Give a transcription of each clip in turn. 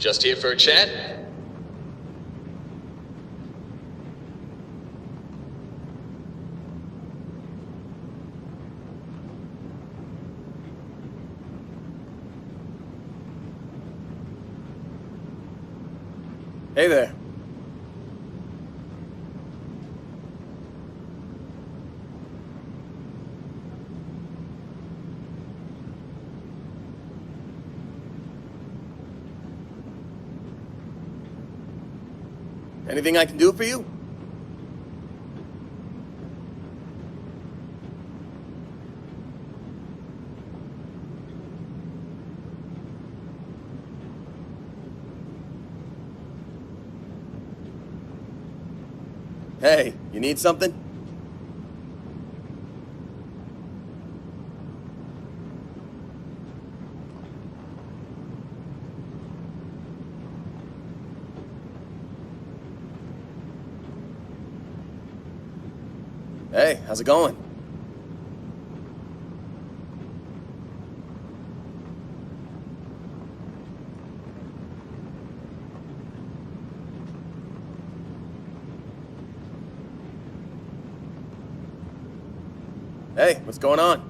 Just here for a chat? Hey there. Anything I can do for you? Hey, you need something? Hey, how's it going? Hey, what's going on?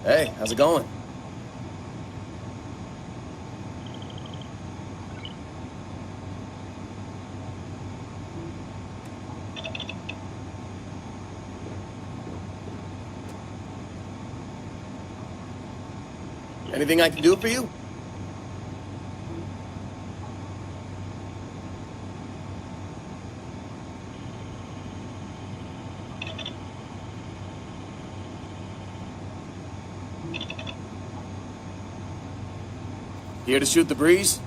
Hey, how's it going? Anything I can do for you? Here to shoot the breeze?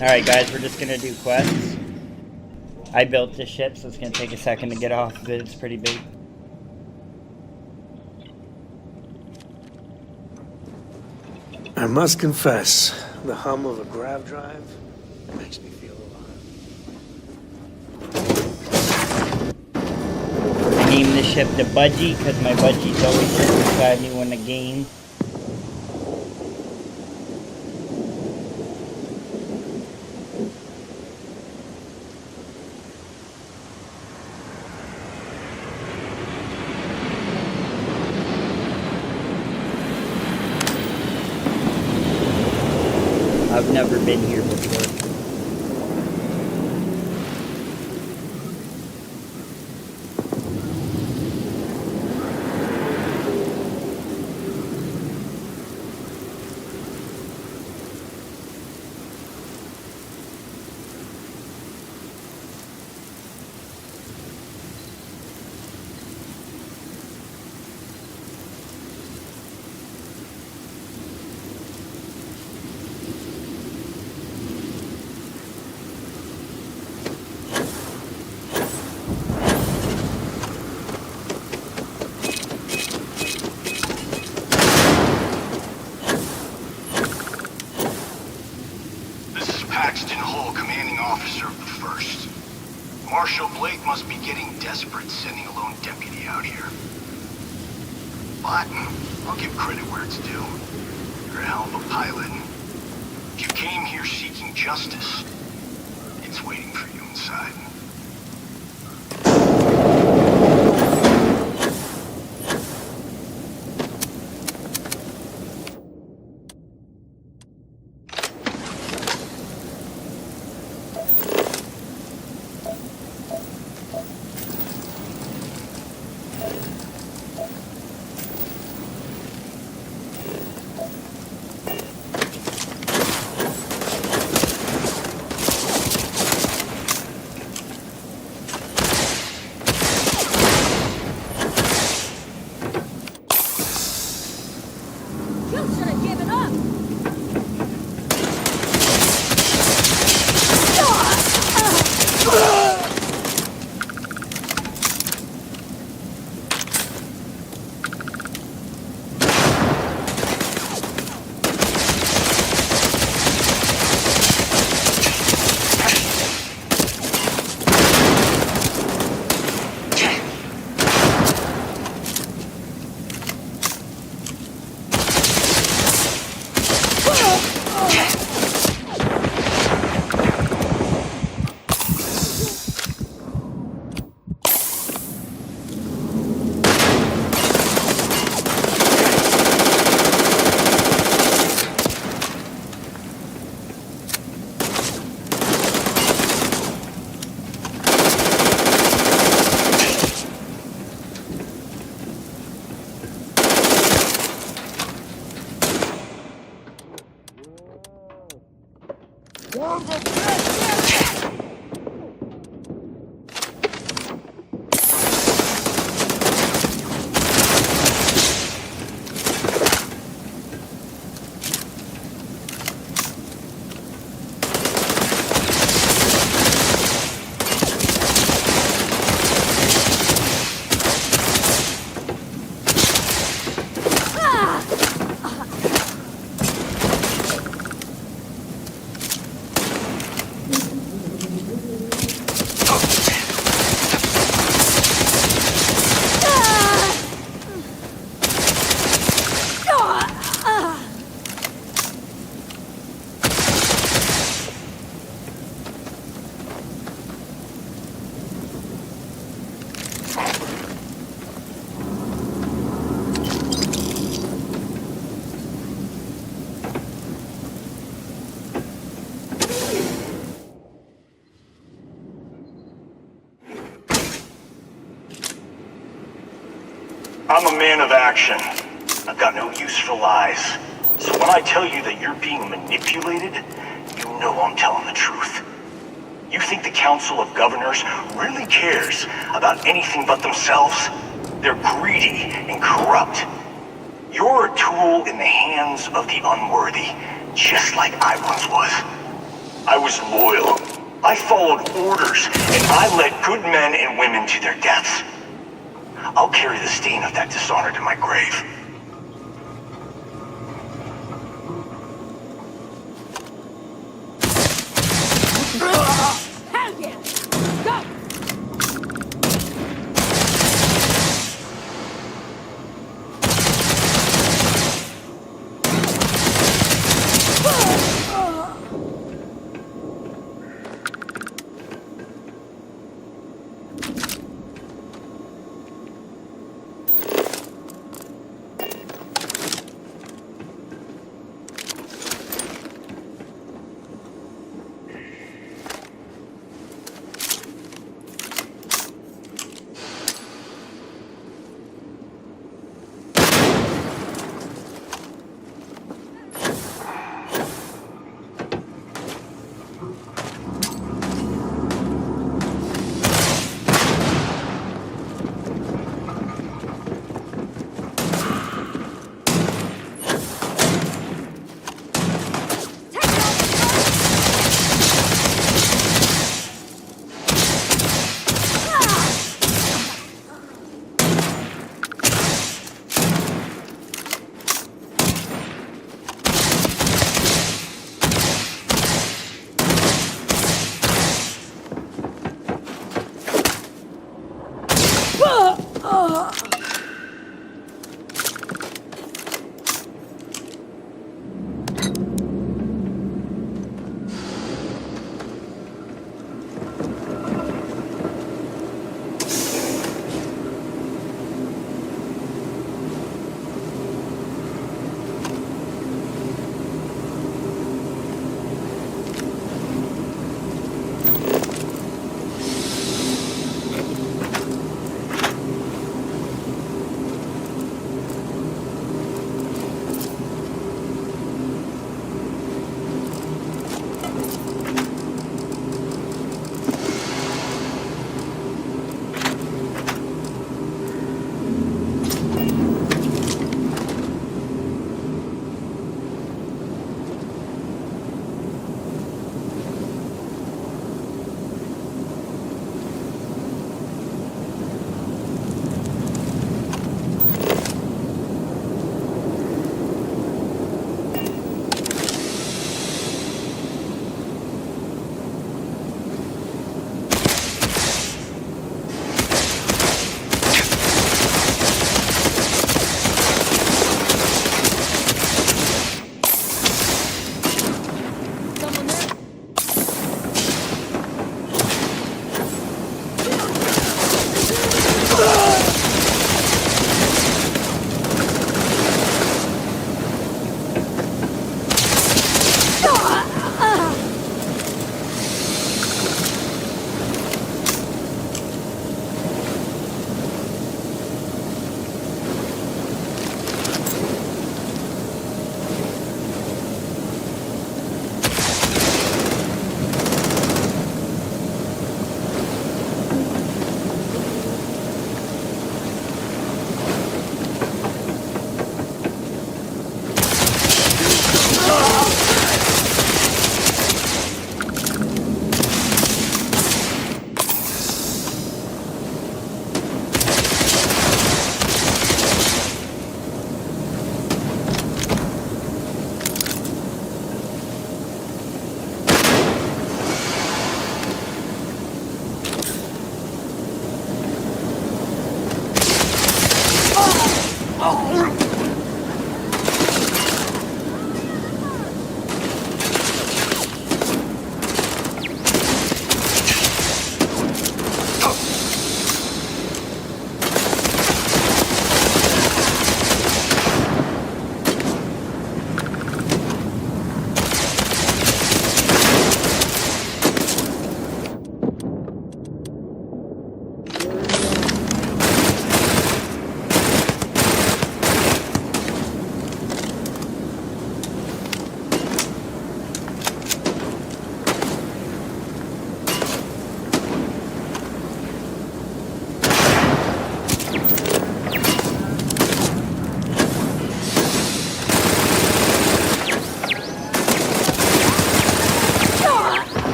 Alright guys, we're just gonna do quests. I built this ship, so it's gonna take a second to get off of it. It's pretty big. I must confess, the hum of a grav drive makes me feel alive. I named the ship the Budgie because my budgie's always sitting beside me when the game. I've never been here before. Marshal Blake must be getting desperate sending a lone deputy out here. But I'll give credit where it's due. You're a hell of a pilot. If you came here seeking justice, it's waiting for you inside. I'm a man of action. I've got no use for lies. So when I tell you that you're being manipulated, you know I'm telling the truth. You think the Council of Governors really cares about anything but themselves? They're greedy and corrupt. You're a tool in the hands of the unworthy, just like I once was. I was loyal. I followed orders, and I led good men and women to their deaths. I'll carry the stain of that dishonor to my grave. Hell yeah! Go!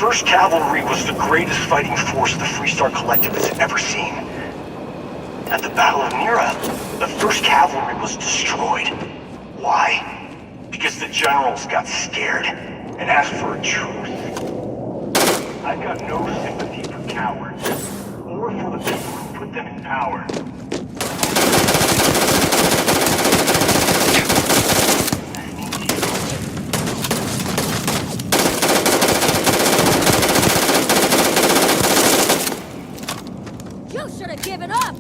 1st Cavalry was the greatest fighting force the Freestar Collective has ever seen. At the Battle of Nira, the 1st Cavalry was destroyed. Why? Because the generals got scared and asked for a truce. I've got no sympathy for cowards, or for the people who put them in power. You should have given up!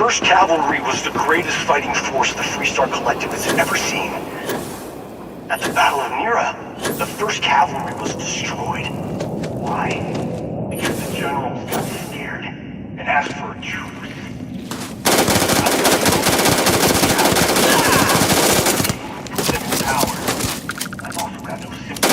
1st Cavalry was the greatest fighting force the Freestar Collective has ever seen. At the Battle of Mira, the 1st Cavalry was destroyed. Why? Because the generals got scared and asked for a truce. I've also got no sympathy.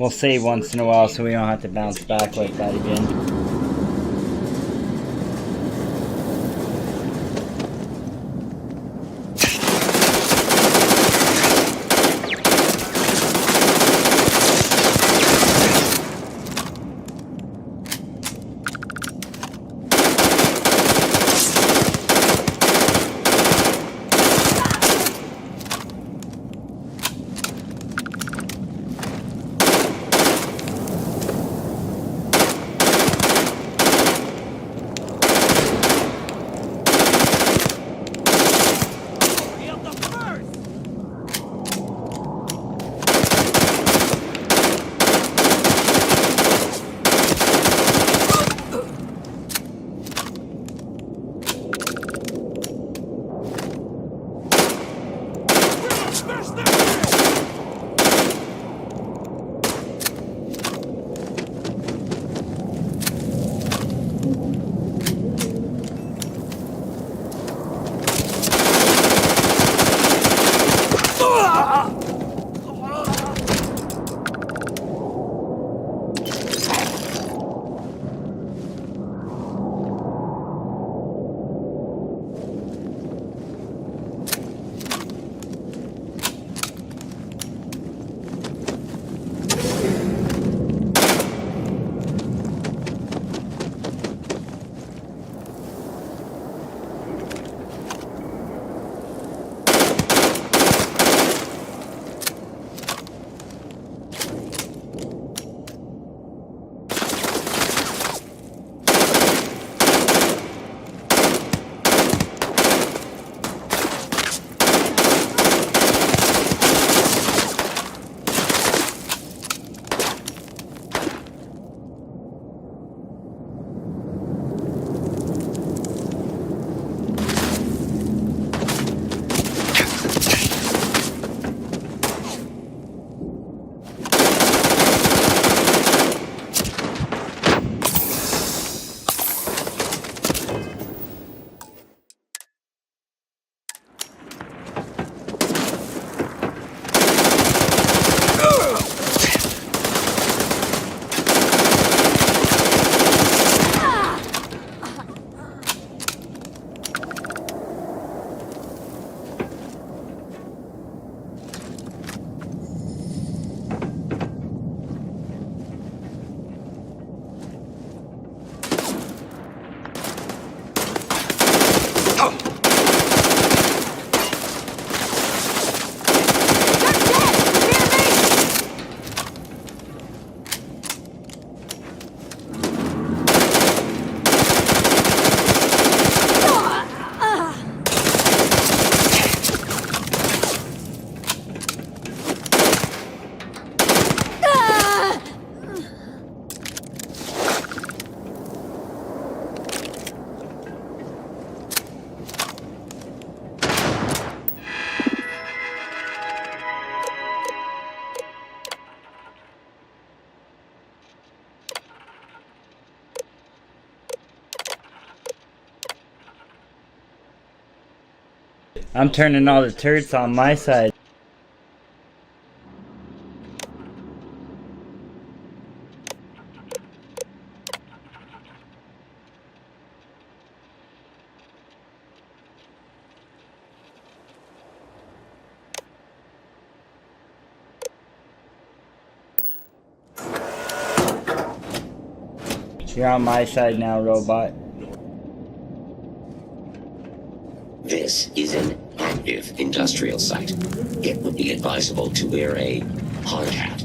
We'll save once in a while so we don't have to bounce back like that again. I'm turning all the turrets on my side. You're on my side now, robot. This is an active industrial site. It would be advisable to wear a hard hat.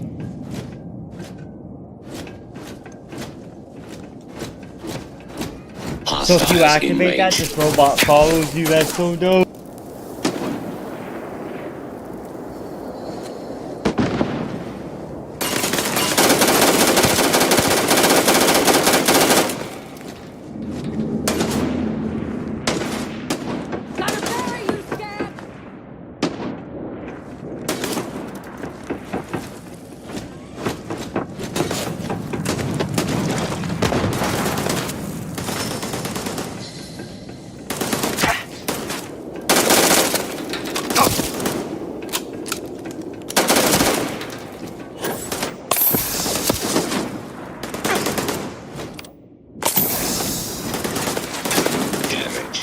So if you activate that, this robot follows you. That's so dope. Gotta bury you, Scab! Damage.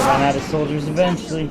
Run out of soldiers eventually.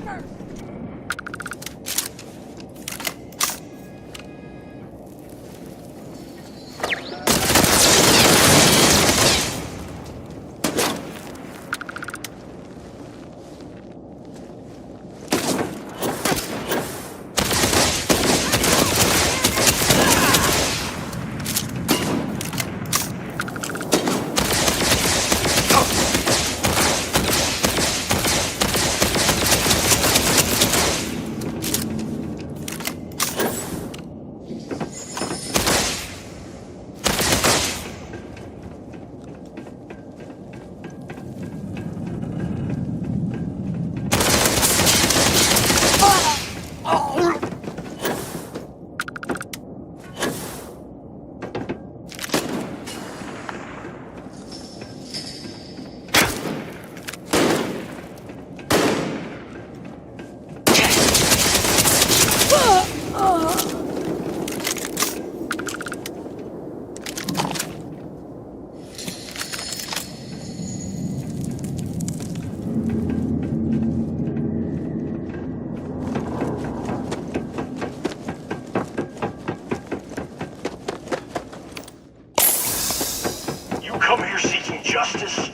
Come here seeking justice?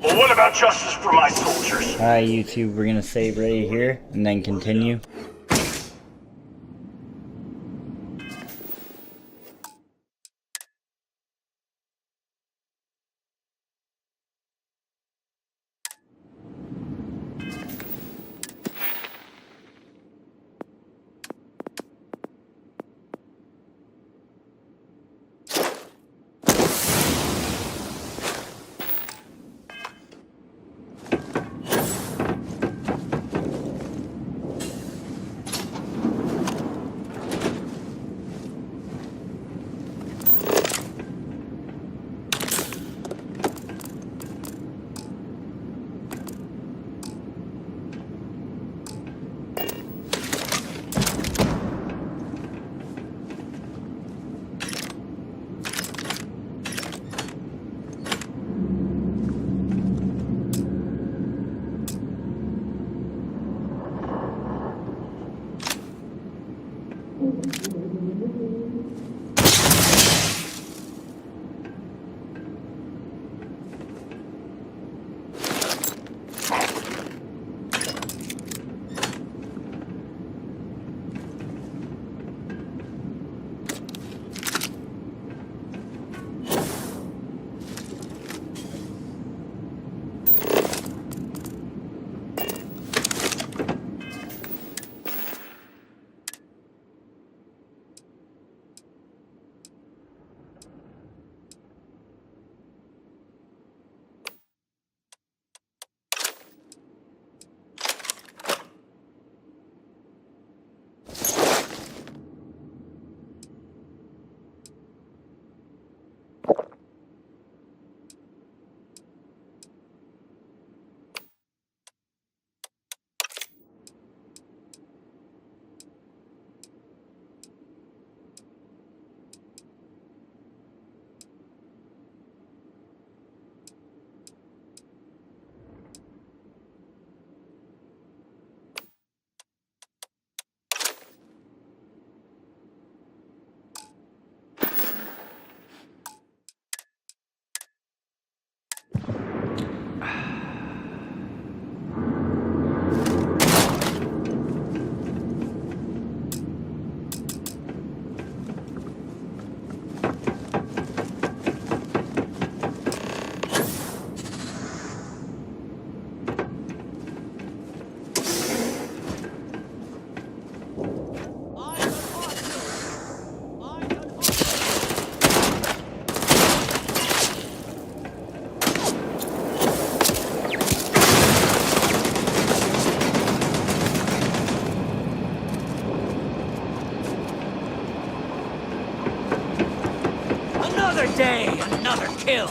Well, what about justice for my soldiers? Alright, YouTube, we're gonna save right here and then continue. Another day, another kill.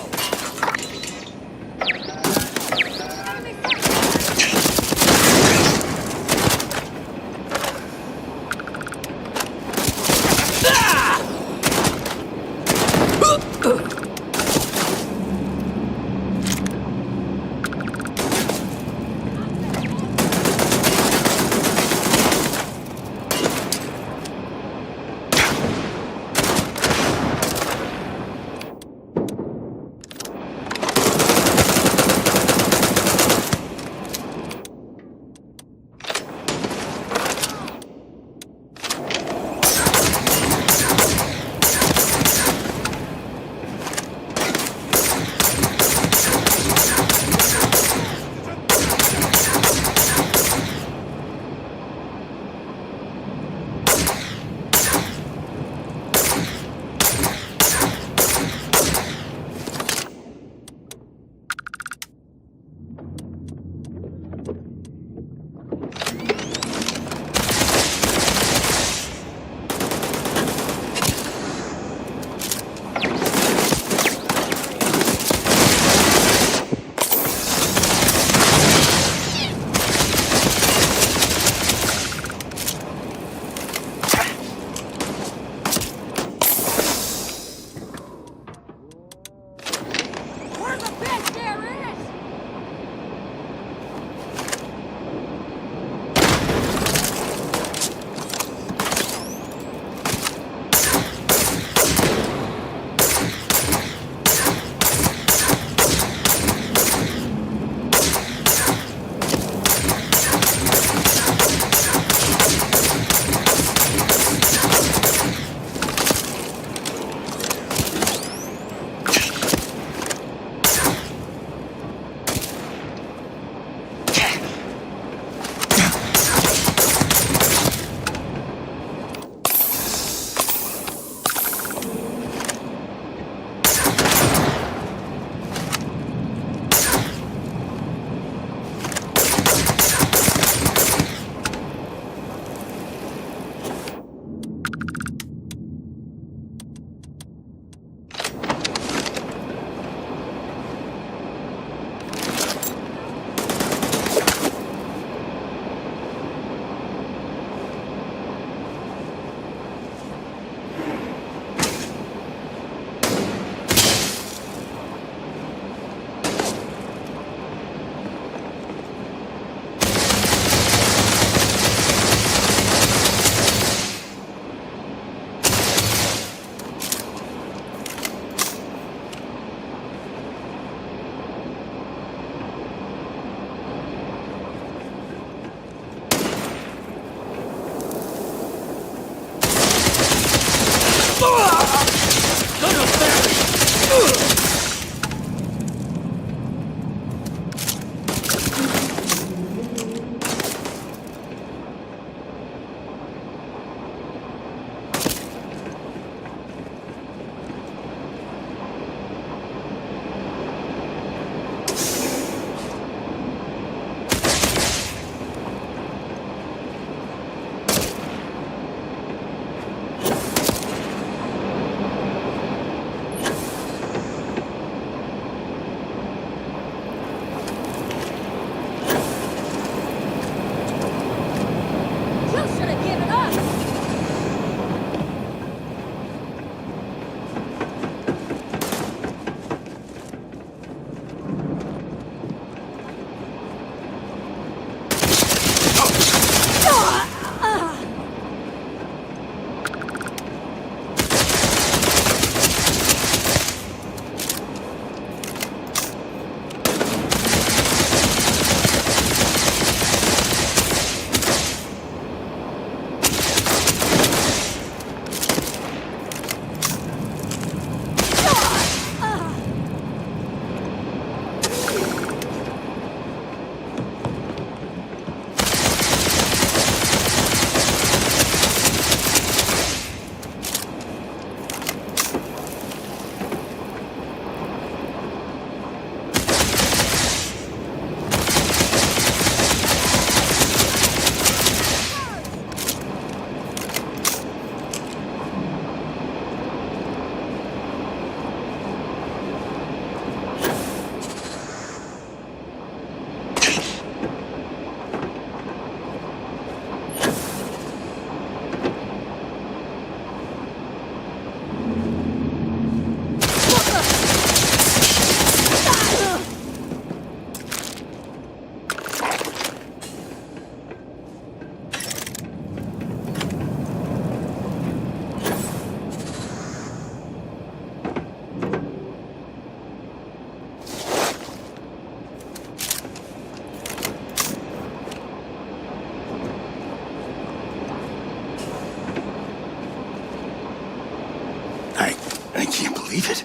believe it?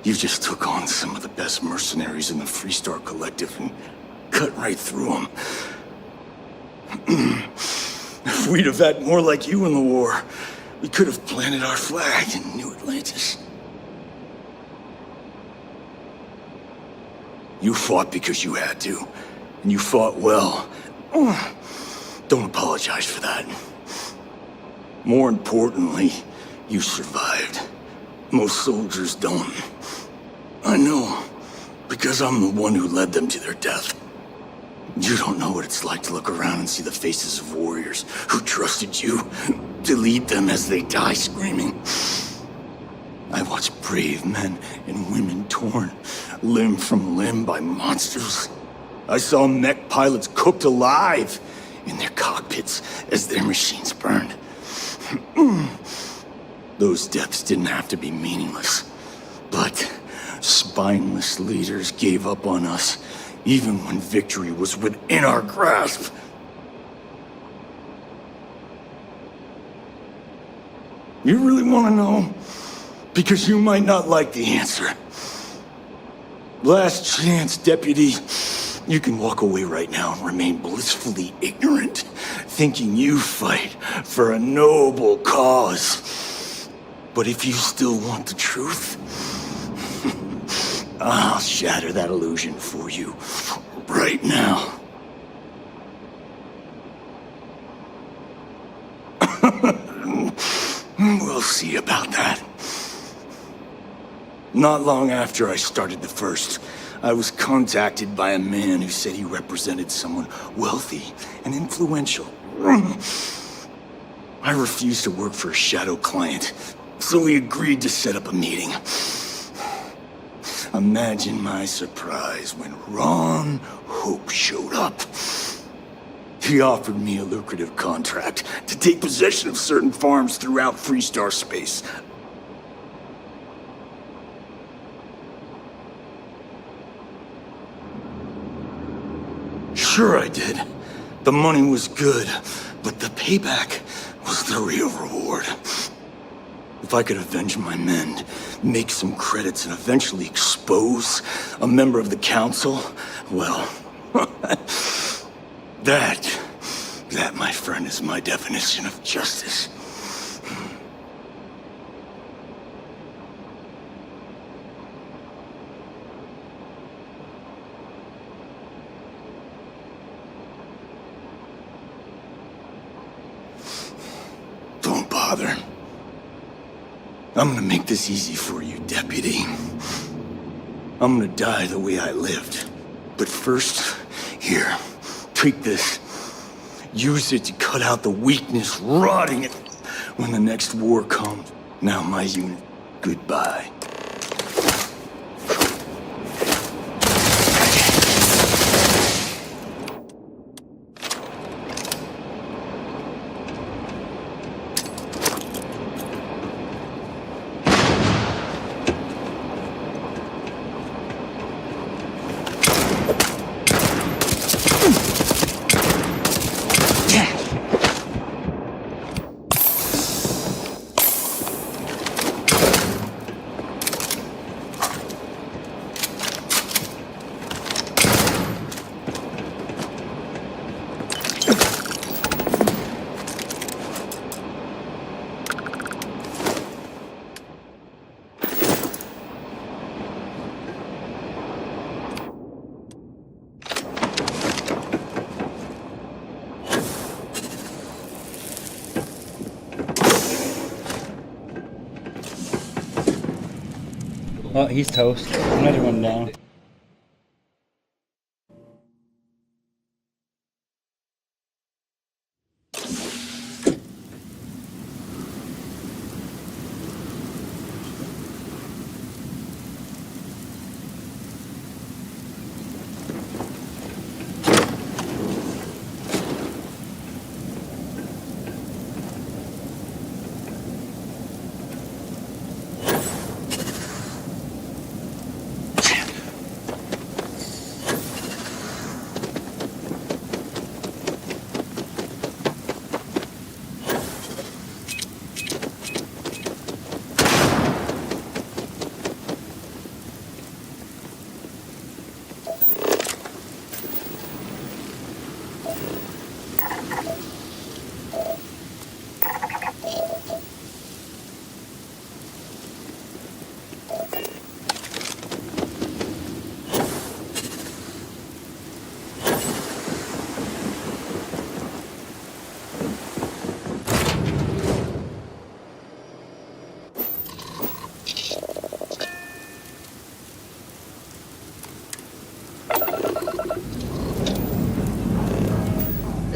You just took on some of the best mercenaries in the Freestar Collective and cut right through them. If we'd have had more like you in the war, we could have planted our flag in New Atlantis. You fought because you had to, and you fought well. Don't apologize for that. More importantly, you survived. Most soldiers don't. I know, because I'm the one who led them to their death. You don't know what it's like to look around and see the faces of warriors who trusted you to lead them as they die screaming. I watched brave men and women torn limb from limb by monsters. I saw mech pilots cooked alive in their cockpits as their machines burned. Those deaths didn't have to be meaningless, but spineless leaders gave up on us even when victory was within our grasp. You really want to know? Because you might not like the answer. Last chance, Deputy. You can walk away right now and remain blissfully ignorant, thinking you fight for a noble cause. But if you still want the truth, I'll shatter that illusion for you right now. We'll see about that. Not long after I started the first, I was contacted by a man who said he represented someone wealthy and influential. I refused to work for a shadow client, so we agreed to set up a meeting. Imagine my surprise when Ron Hope showed up. He offered me a lucrative contract to take possession of certain farms throughout Freestar space. Sure I did. The money was good, but the payback was the real reward. If I could avenge my men, make some credits, and eventually expose a member of the council, well, that, my friend, is my definition of justice. Don't bother. I'm gonna make this easy for you, Deputy. I'm gonna die the way I lived. But first, here, take this. Use it to cut out the weakness rotting it when the next war comes. Now, my unit, goodbye. Well, he's toast. Another one down.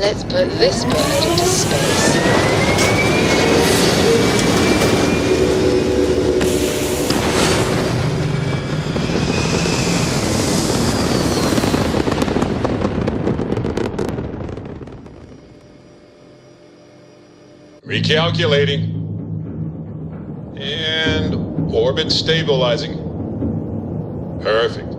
Let's put this bird into space. Recalculating. And orbit stabilizing. Perfect.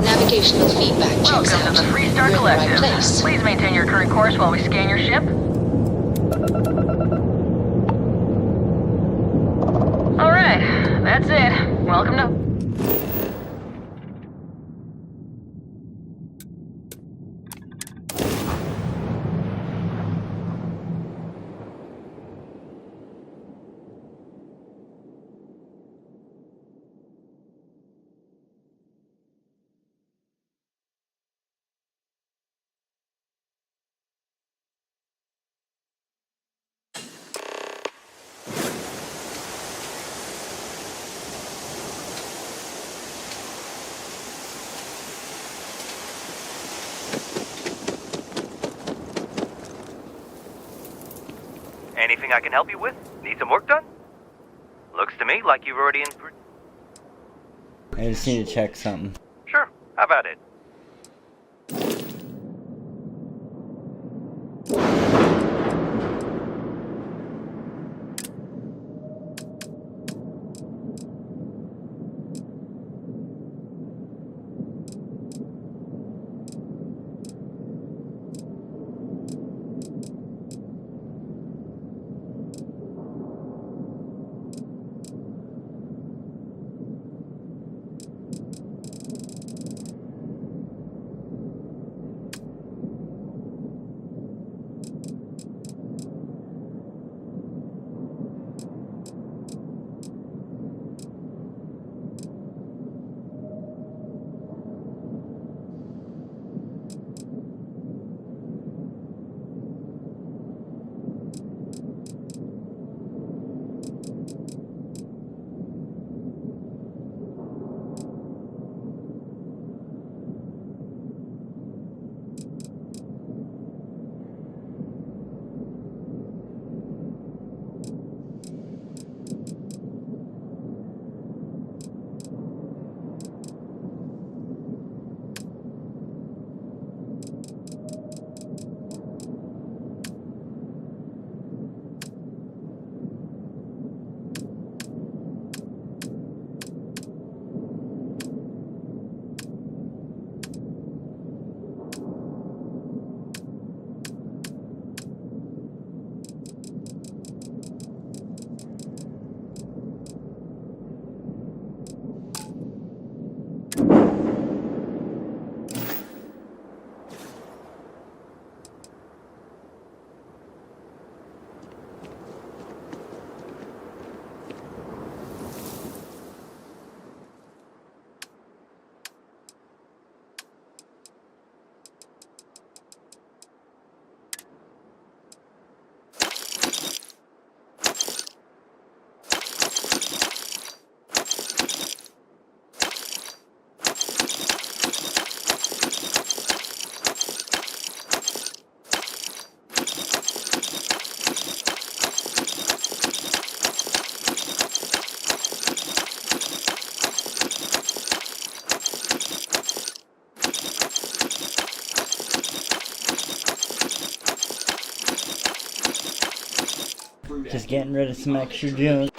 Navigational feedback checks Welcome out. to the Free We're Star in the Collective. right place. Please maintain your current course while we scan your ship. Alright, that's it. Welcome to... Anything I can help you with? Need some work done? Looks to me like you've already I just need to check something. Sure, how about it? Just getting rid of some extra junk.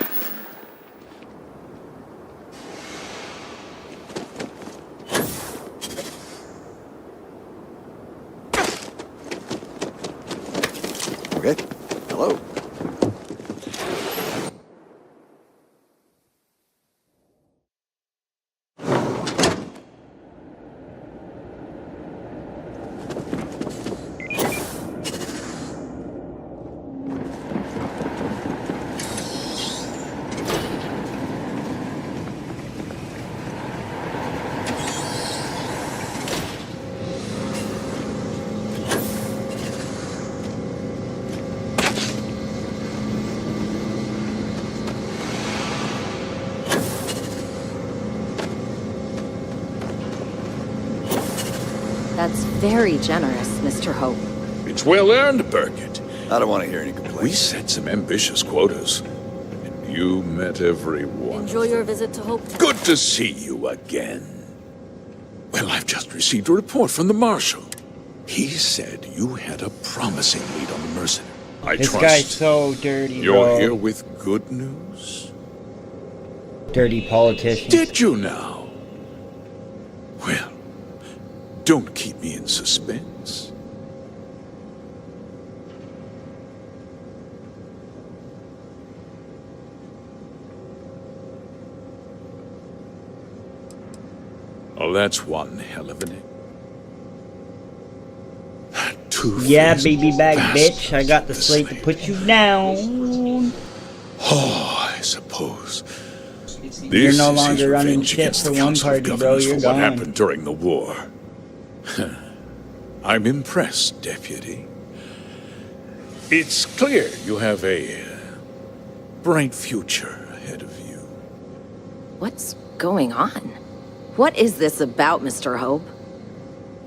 Okay. Hello. That's very generous, Mr. Hope. It's well earned, Burkett. I don't want to hear any complaints. We set some ambitious quotas, and you met every one. Enjoy your visit to Hope Town. Good to see you again. Well, I've just received a report from the Marshal. He said you had a promising lead on the mercenary. I This trust guy's so dirty, you're bro. here with good news? Dirty politician. Did you now? Well, don't keep me in suspense. Oh, that's one hell of an egg. Yeah, baby back, bitch. I got the slate to put you down. Oh, I suppose. You're no This is longer running revenge shit against for the one Council of party, bro. Governors You're for what gone. happened during the war. I'm impressed, Deputy. It's clear you have a bright future ahead of you. What's going on? What is this about, Mr. Hope?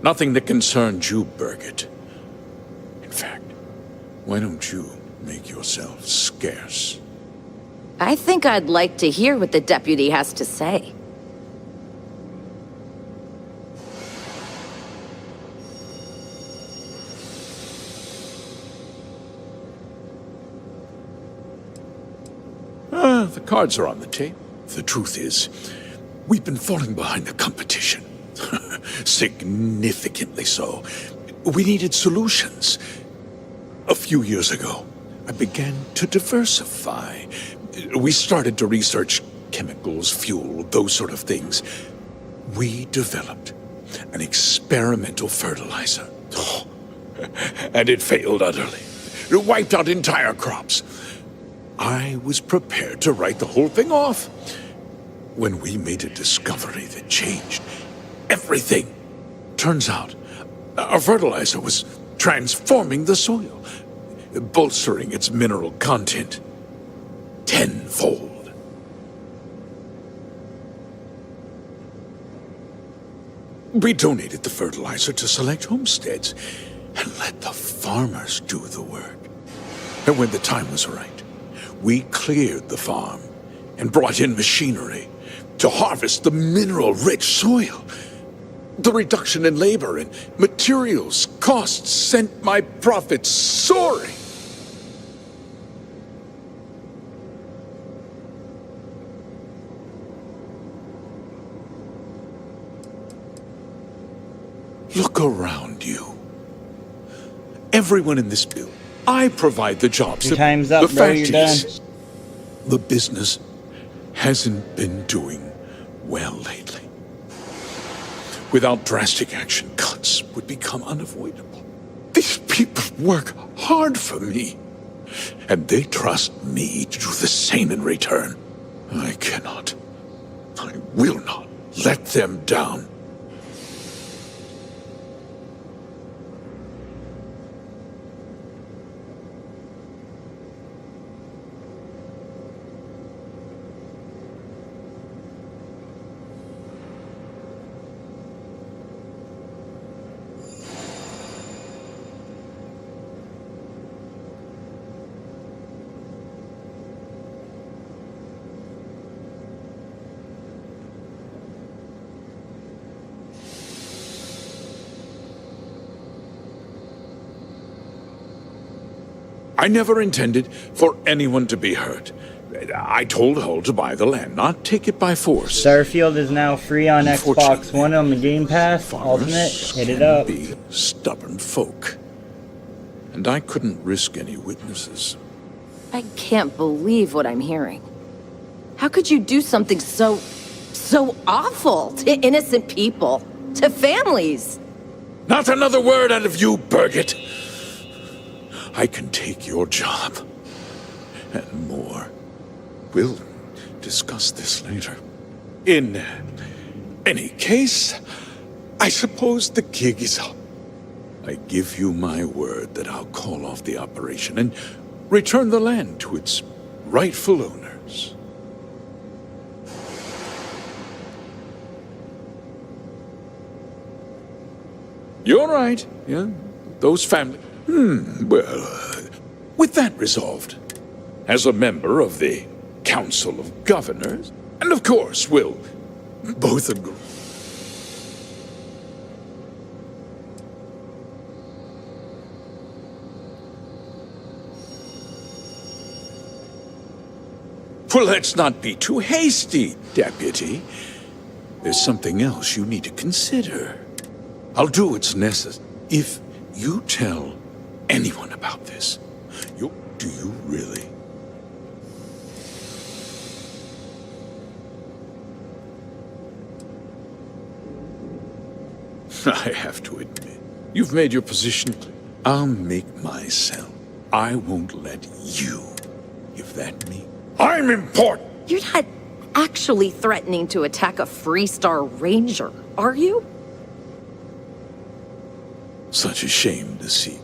Nothing that concerns you, Burkett. In fact, why don't you make yourself scarce? I think I'd like to hear what the deputy has to say. The cards are on the table. The truth is, we've been falling behind the competition. Significantly so. We needed solutions. A few years ago, I began to diversify. We started to research chemicals, fuel, those sort of things. We developed an experimental fertilizer. And it failed utterly. It wiped out entire crops. I was prepared to write the whole thing off when we made a discovery that changed everything. Turns out, our fertilizer was transforming the soil, bolstering its mineral content tenfold. We donated the fertilizer to select homesteads and let the farmers do the work. And when the time was right, we cleared the farm and brought in machinery to harvest the mineral-rich soil. The reduction in labor and materials costs sent my profits soaring. Look around you. Everyone in this building. I provide the jobs. Your time's up, the bro. fact You're done. is, the business hasn't been doing well lately. Without drastic action, cuts would become unavoidable. These people work hard for me, and they trust me to do the same in return. I cannot, I will not let them down. I never intended for anyone to be hurt. I told Hull to buy the land, not take it by force. Starfield is now free on Xbox One on the Game Pass. Ultimate, hit it up. Be stubborn folk. and I couldn't risk any witnesses. I can't believe what I'm hearing. How could you do something so awful to innocent people, to families? Not another word out of you, Birgit! I can take your job. And more. We'll discuss this later. In any case, I suppose the gig is up. I give you my word that I'll call off the operation and return the land to its rightful owners. You're right, yeah? Those family... well, with that resolved, as a member of the Council of Governors, and of course, we'll both agree. Well, let's not be too hasty, Deputy. There's something else you need to consider. I'll do what's necessary. If you tell anyone about this, do you really? I have to admit, you've made your position clear. I'll make myself. I won't let you. If that means I'm important! You're not actually threatening to attack a Freestar Ranger, are you? Such a shame to see.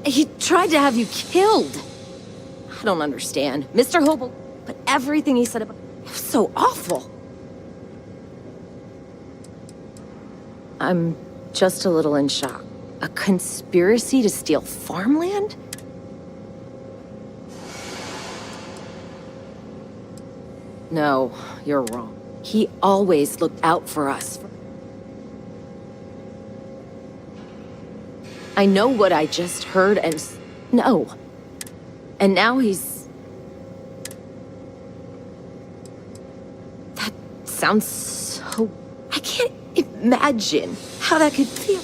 He tried to have you killed. I don't understand. Mr. Hobo, but everything he said about it was so awful. I'm just a little in shock. A conspiracy to steal farmland? No, you're wrong. He always looked out for us. I know what I just heard and no. And now he's... That sounds so... I can't imagine how that could feel.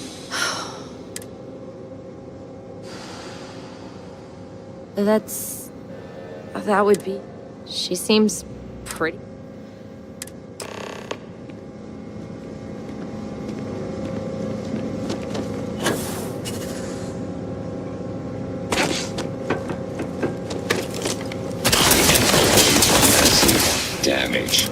That would be... She seems pretty... Damage.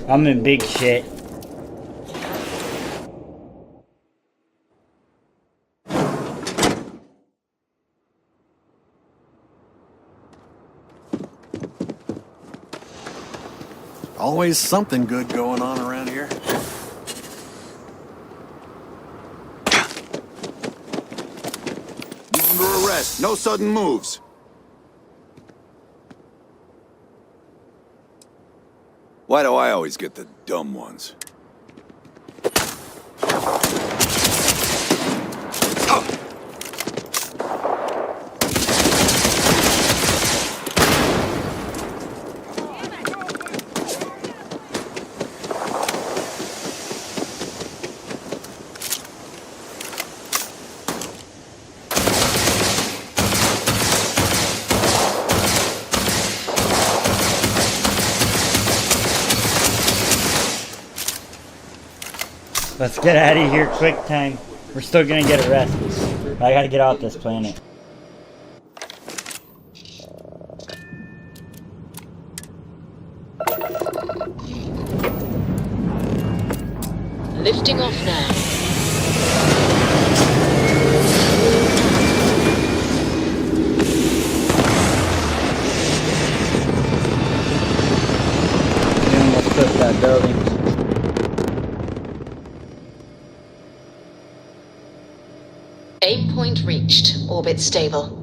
I'm in big shit. Always something good going on around here. You're under arrest. No sudden moves. Why do I always get the dumb ones? Let's get out of here quick time. We're still gonna get arrested. I gotta get off this planet. Lifting off now. We almost took that building. Aim point reached. Orbit stable.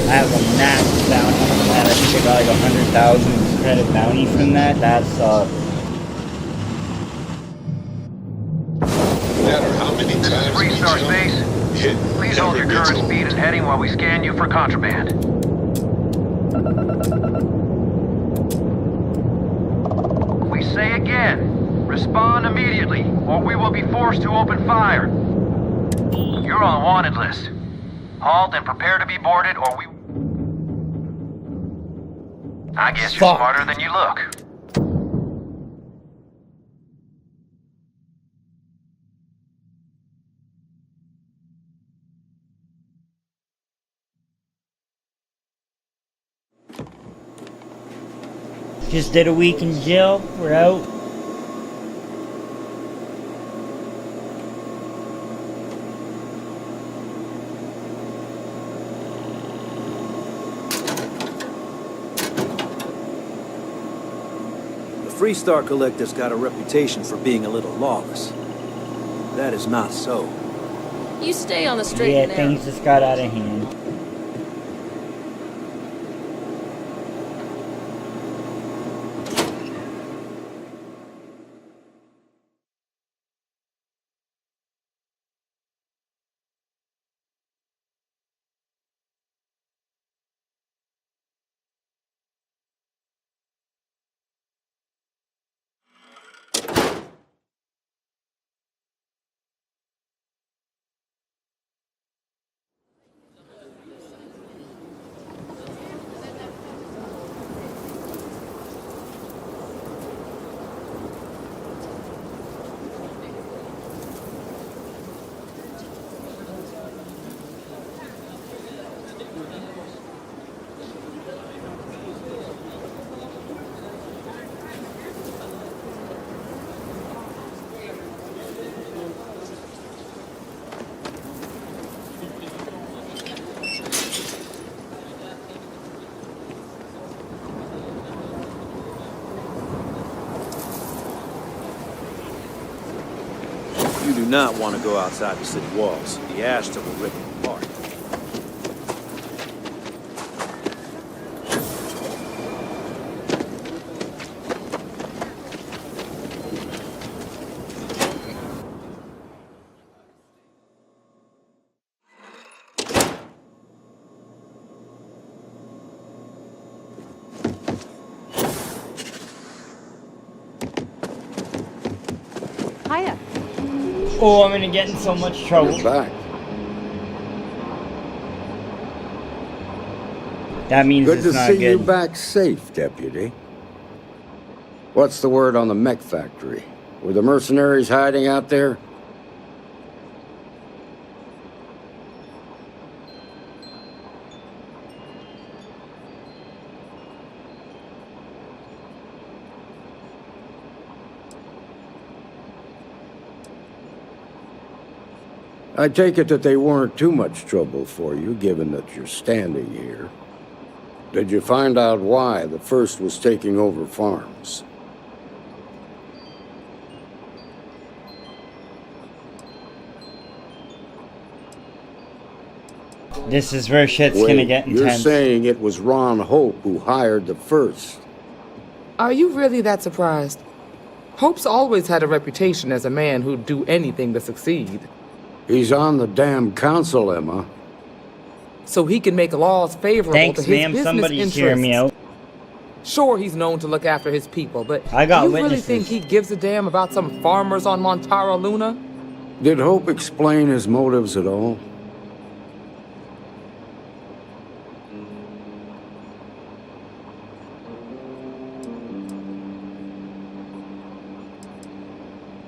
I have a max bounty from that. I think I got like 100,000 credit bounty from that. That sucks. No matter how many times we Three-star jump, space. hit Please hold your never current gets speed and heading while we scan you for contraband. We say again, respond immediately, or we will be forced to open fire. You're on the wanted list. Halt and prepare to be boarded, or we... I guess you're smarter than you look. Just did a week in jail. We're out. The Freestar Collector's got a reputation for being a little lawless. That is not so. You stay on the straight Yeah, and narrow. things just got out of hand. You do not want to go outside the city walls. The Ashton will rip them apart. Hiya. Oh, I'm gonna get in so much trouble. Back. That means Good it's to not see you good. back safe, Deputy. What's the word on the mech factory? Were the mercenaries hiding out there? I take it that they weren't too much trouble for you, given that you're standing here. Did you find out why the first was taking over farms? This is where shit's Wait, gonna get you're intense. saying it was Ron Hope who hired the first? Are you really that surprised? Hope's always had a reputation as a man who'd do anything to succeed. He's on the damn council, Emma. So he can make laws favorable Thanks, to his ma'am. business Somebody's interests. hearing me out. Sure, he's known to look after his people, but I got do you witnesses. really think he gives a damn about some farmers on Montara Luna? Did Hope explain his motives at all?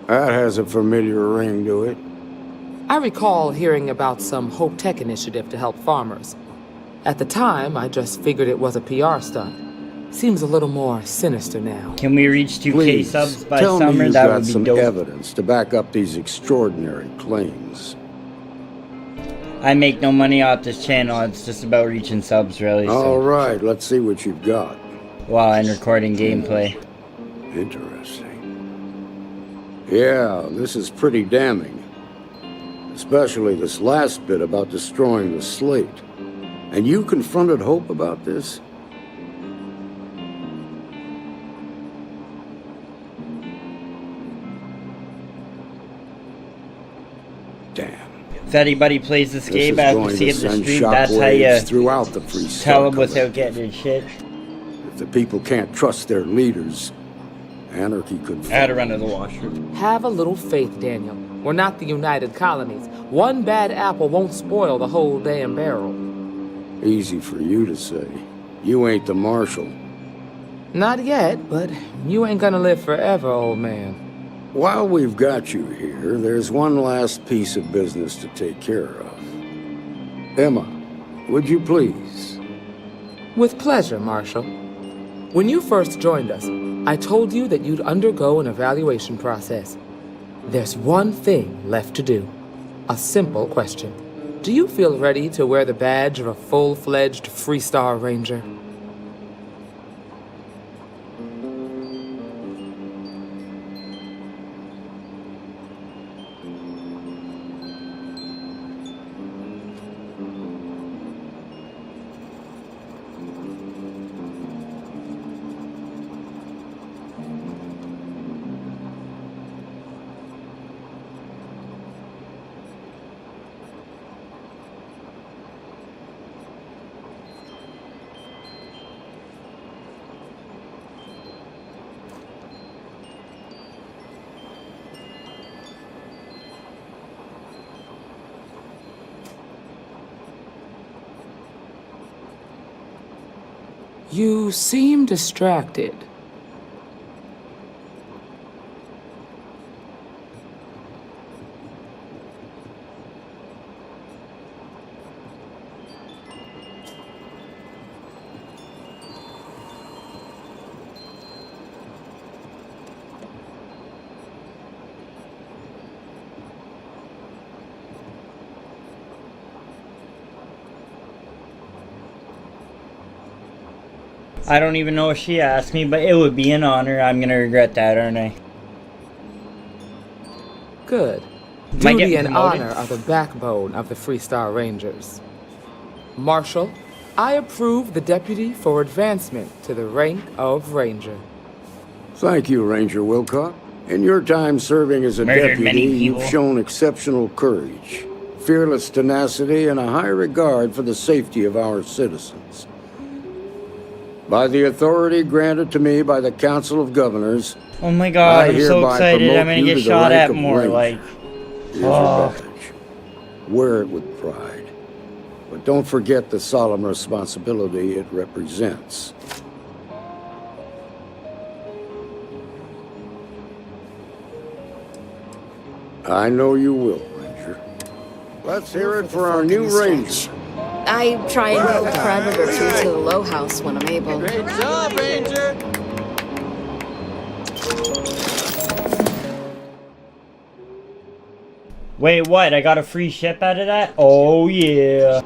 That has a familiar ring to it. I recall hearing about some Hope Tech initiative to help farmers. At the time, I just figured it was a PR stunt. Seems a little more sinister now. Can we reach 2K Please, subs by tell summer? me you've That got would be some dope. evidence to back up these extraordinary claims. I make no money off this channel. It's just about reaching subs, really. All right, let's see what you've got. While I'm recording gameplay. Interesting. Yeah, this is pretty damning. Especially this last bit about destroying the slate. And you confronted Hope about this? Damn. If anybody plays this game is after going seeing to the send stream, that's how you shockwaves throughout the Free tell them Star without getting in shit. If the people can't trust their leaders, anarchy could I had to run to the washroom. Have a little faith, Daniel. We're not the United Colonies. One bad apple won't spoil the whole damn barrel. Easy for you to say. You ain't the marshal. Not yet, but you ain't gonna live forever, old man. While we've got you here, there's one last piece of business to take care of. Emma, would you please? With pleasure, Marshal. When you first joined us, I told you that you'd undergo an evaluation process. There's one thing left to do. A simple question. Do you feel ready to wear the badge of a full-fledged Free Star Ranger? You seem distracted. I don't even know if she asked me, but it would be an honor. I'm gonna regret that, aren't I? Good. Am I Duty getting and promoted? honor are the backbone of the Free Star Rangers. Marshal, I approve the deputy for advancement to the rank of Ranger. Thank you, Ranger Wilcott. In your time serving as a Murdered many deputy, people. you've shown exceptional courage, fearless tenacity, and a high regard for the safety of our citizens. By the authority granted to me by the Council of Governors, Oh my god, I I'm so hereby excited. promote I'm gonna you get to the shot rank at of more, Ranger. like... Here's your badge. Wear it with pride. But don't forget the solemn responsibility it represents. I know you will, Ranger. Let's hear it for our new Ranger. I try and go a credit or two to the low house when I'm able. Great job, Ranger! Wait, what? I got a free ship out of that? Oh, yeah.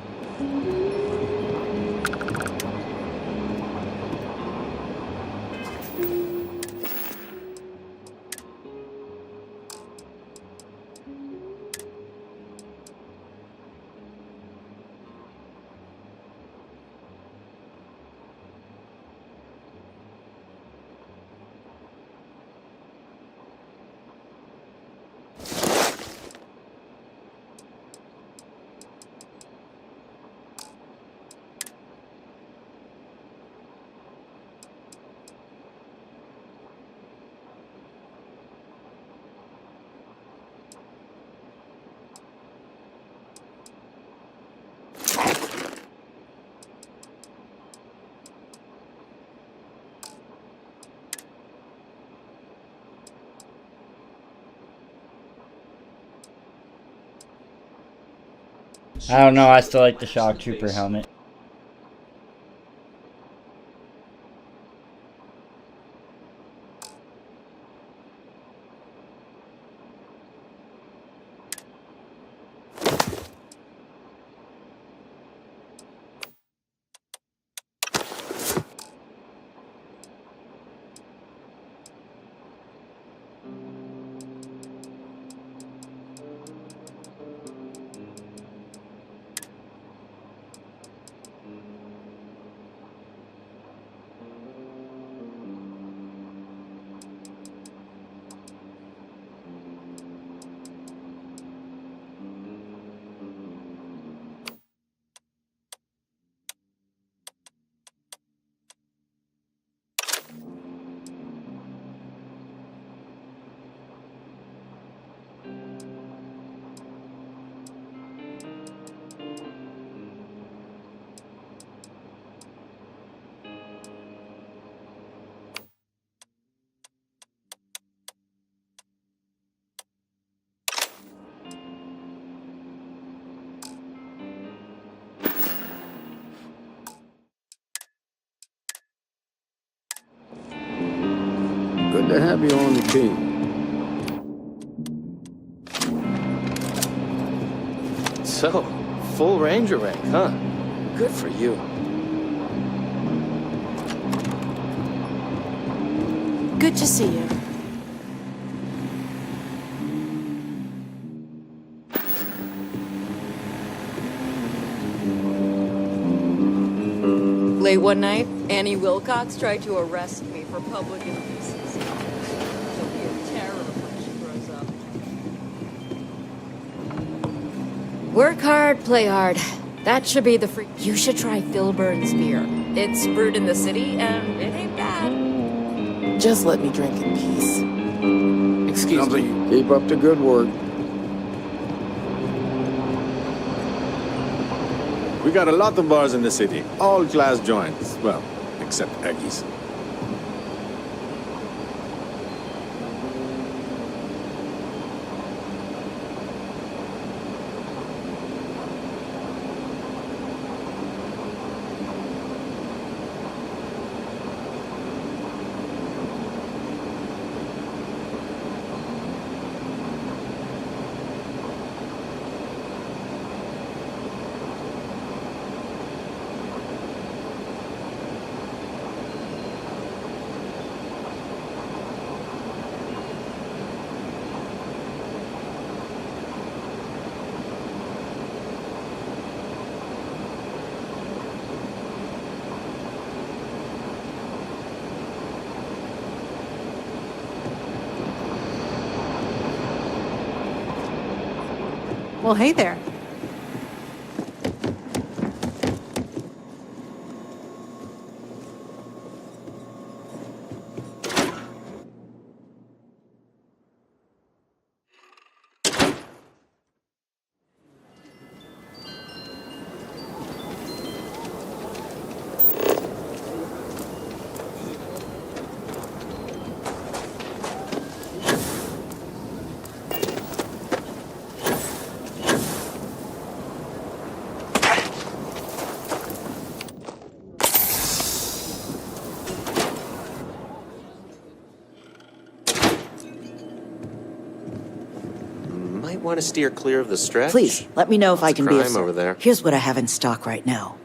I don't know, I still like the shock trooper helmet. Good to have you on the team. So, full Ranger rank, huh? Good for you. Good to see you. Late one night, Annie Wilcox tried to arrest me for public indecency. She'll be a terror when she grows up. Work hard, play hard. That should be the free. You should try Filburn's beer. It's brewed in the city, and it ain't bad. Just let me drink in peace. Excuse me. Keep up the good work. We got a lot of bars in the city, all class joints. Well, except Aggie's. Well, hey there. want to steer clear of the stretch? Please, let me know if I can be of crime over there. Here's what I have in stock right now.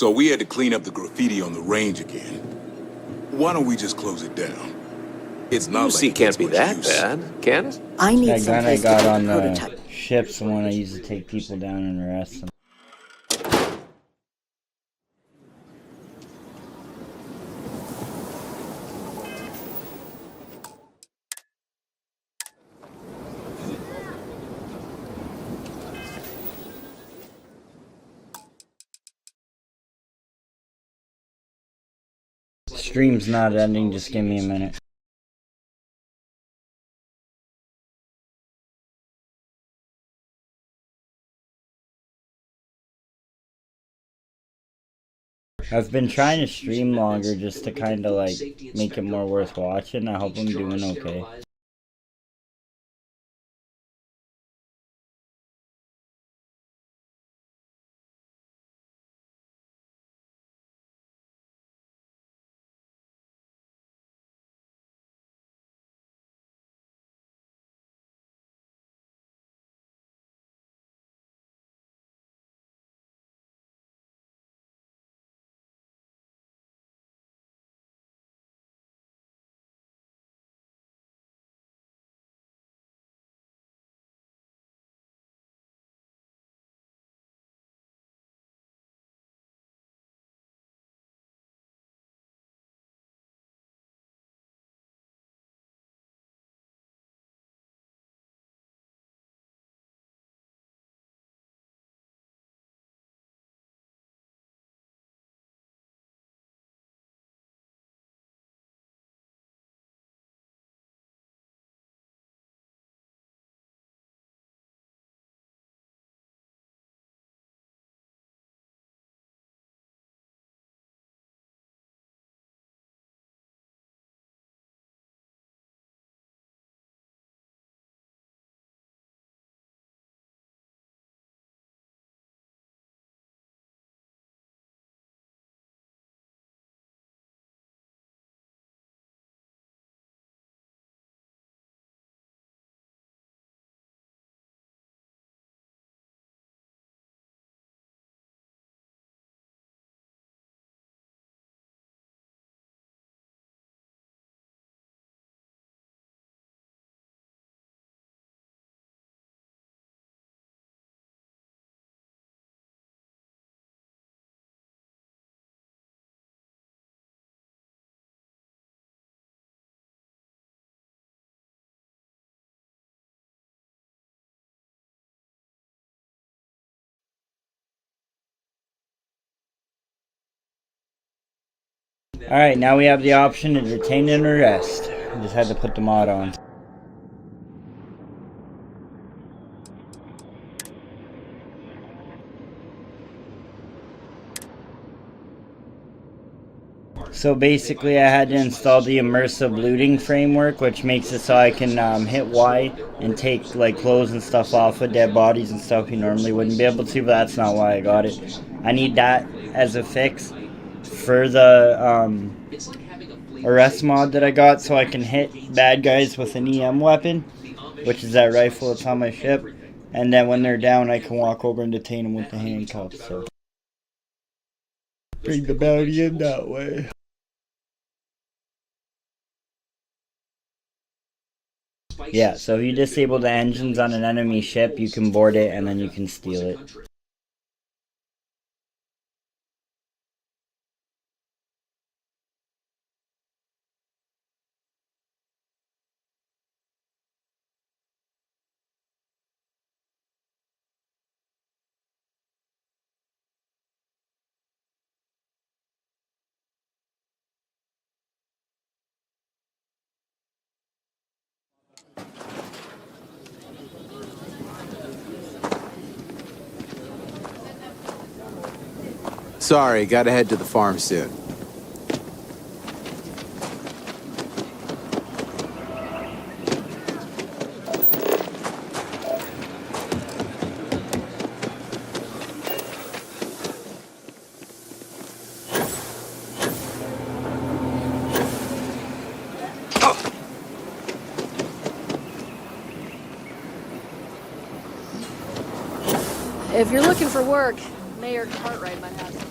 So we had to clean up the graffiti on the range again. Why don't we just close it down? It's not like it can't gets be much that use. bad, can it? I need That gun I someplace to got put on the the prototype. ship's the one I use to take people down and arrest them. Stream's not ending, just give me a minute. I've been trying to stream longer just to kind of like make it more worth watching. I hope I'm doing okay. Alright, now we have the option to detain and arrest. I just had to put the mod on. So basically I had to install the immersive looting framework, which makes it so I can hit Y and take like clothes and stuff off of dead bodies and stuff you normally wouldn't be able to, but that's not why I got it. I need that as a fix for the arrest mod that I got, so I can hit bad guys with an EM weapon, which is that rifle that's on my ship, and then when they're down I can walk over and detain them with the handcuffs. So bring the bounty in that way. Yeah, so if you disable the engines on an enemy ship, you can board it and then you can steal it. Sorry, gotta head to the farm soon. If you're looking for work, Mayor Cartwright might have something.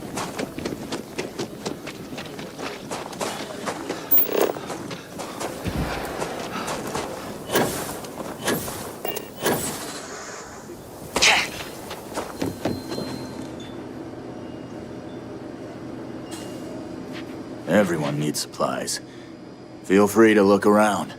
Everyone needs supplies. Feel free to look around.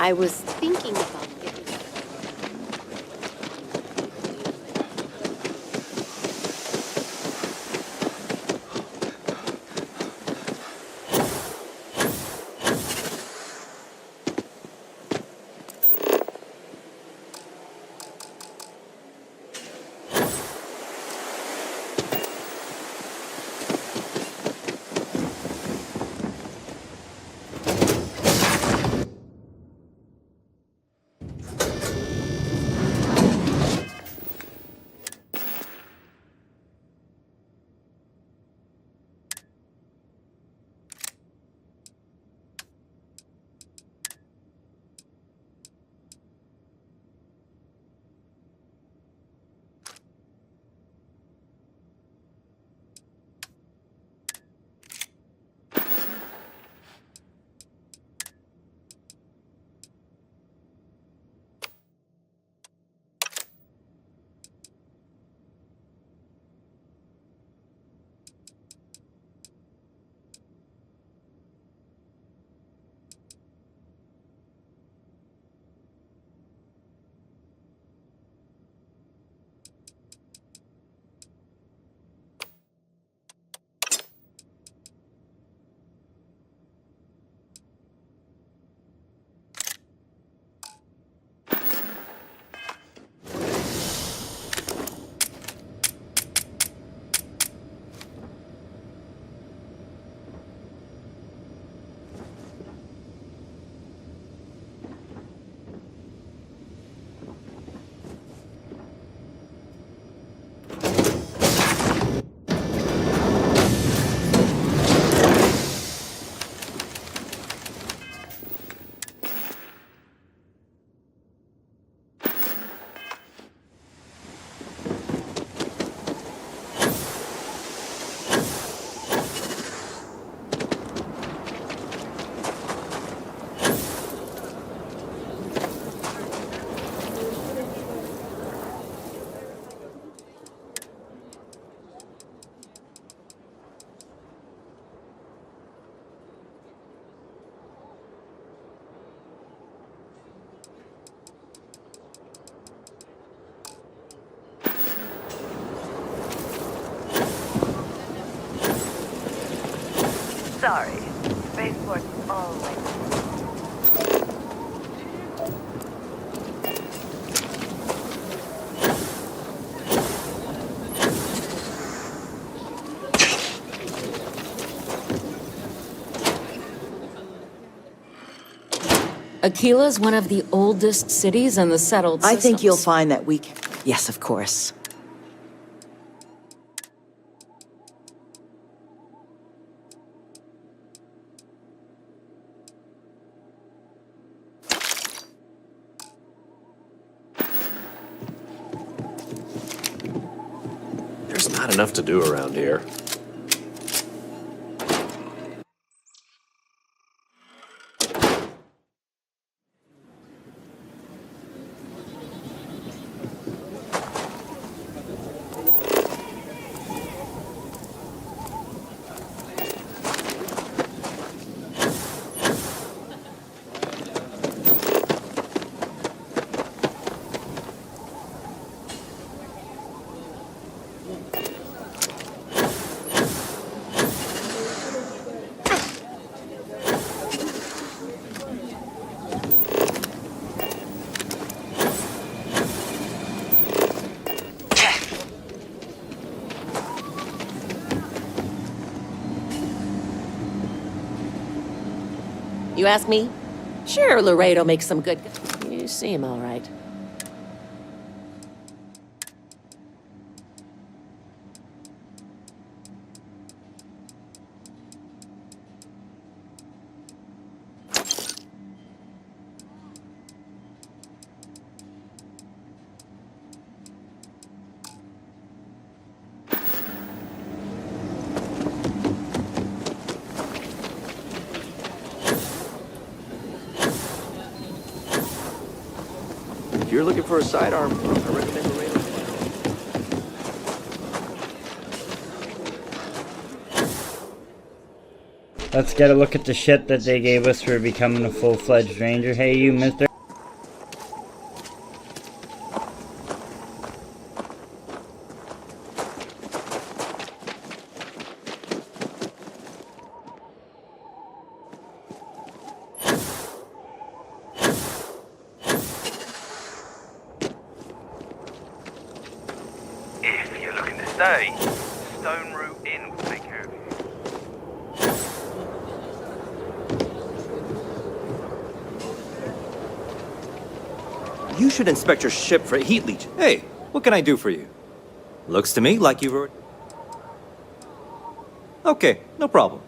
I was thinking about getting... Sorry. Spaceport's always... Aquila's one of the oldest cities in the settled I systems. think you'll find that we can... Yes, of course. There's not enough to do around here. You ask me? Sure, Laredo makes some good... You seem all right. If you're looking for a sidearm, I recommend the radar. Let's get a look at the shit that they gave us for becoming a full-fledged ranger. Hey, you, mister. If you're looking to stay, Stone Route Inn will take care of you. You should inspect your ship for heat leach. Hey, what can I do for you? Looks to me like you've already... Okay, no problem.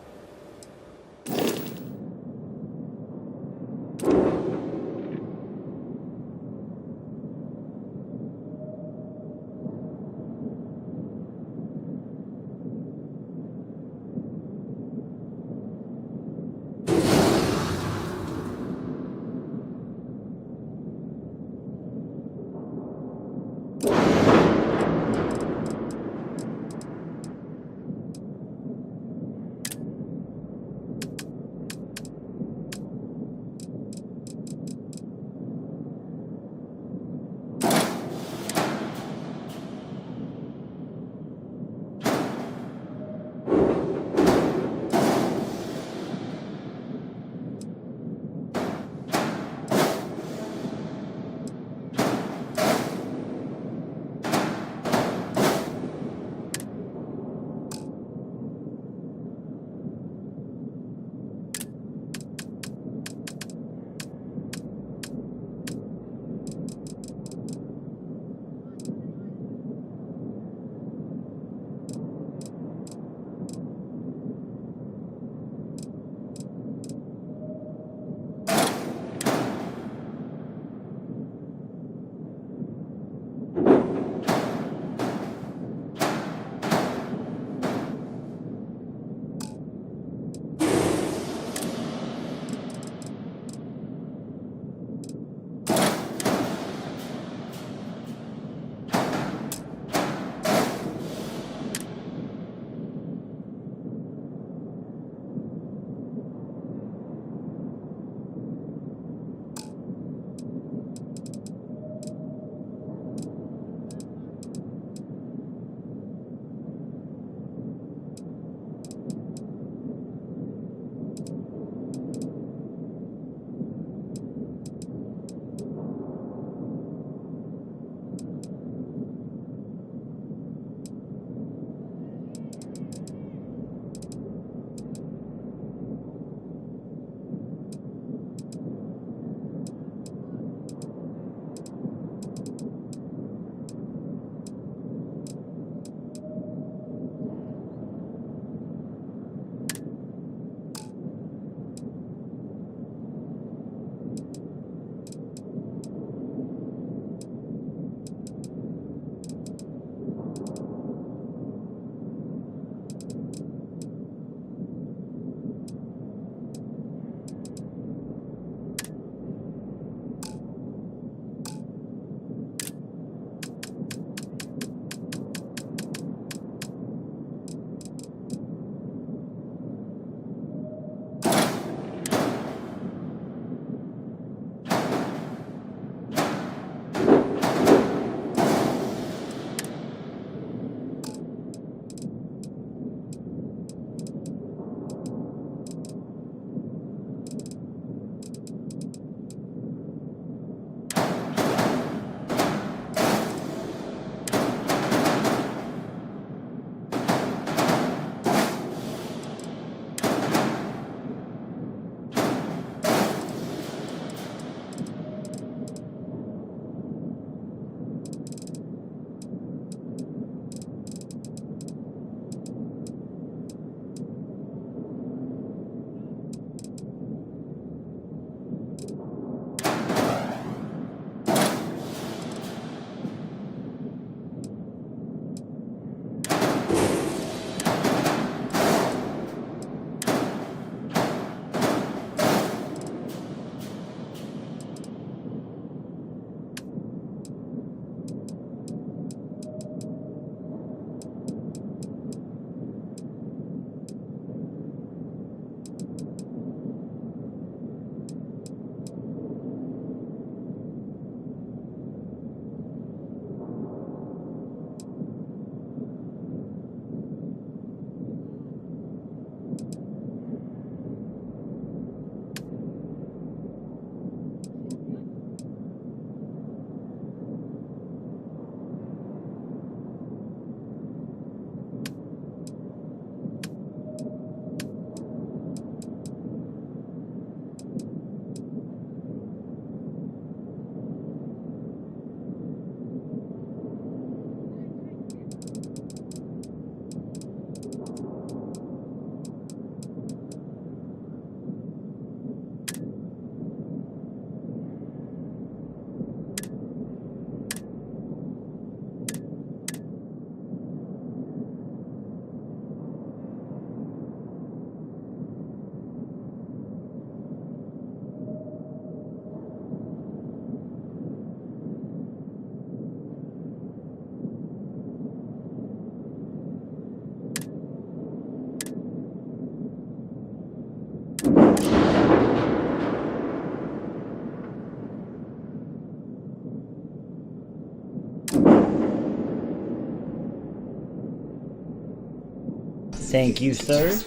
Thank you, sir.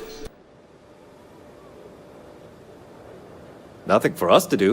Nothing for us to do.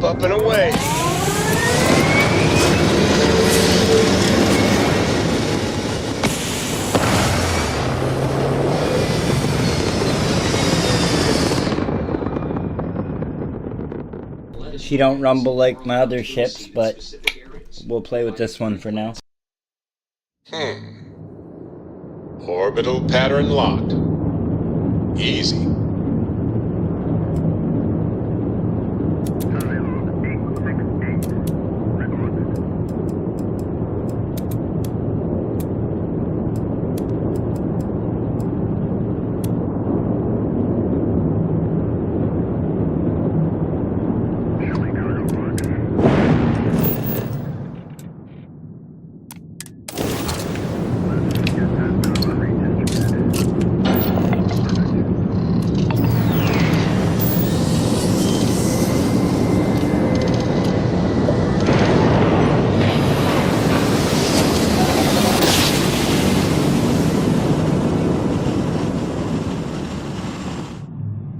Up and away. She don't rumble like my other ships, but we'll play with this one for now. Orbital pattern locked. Easy.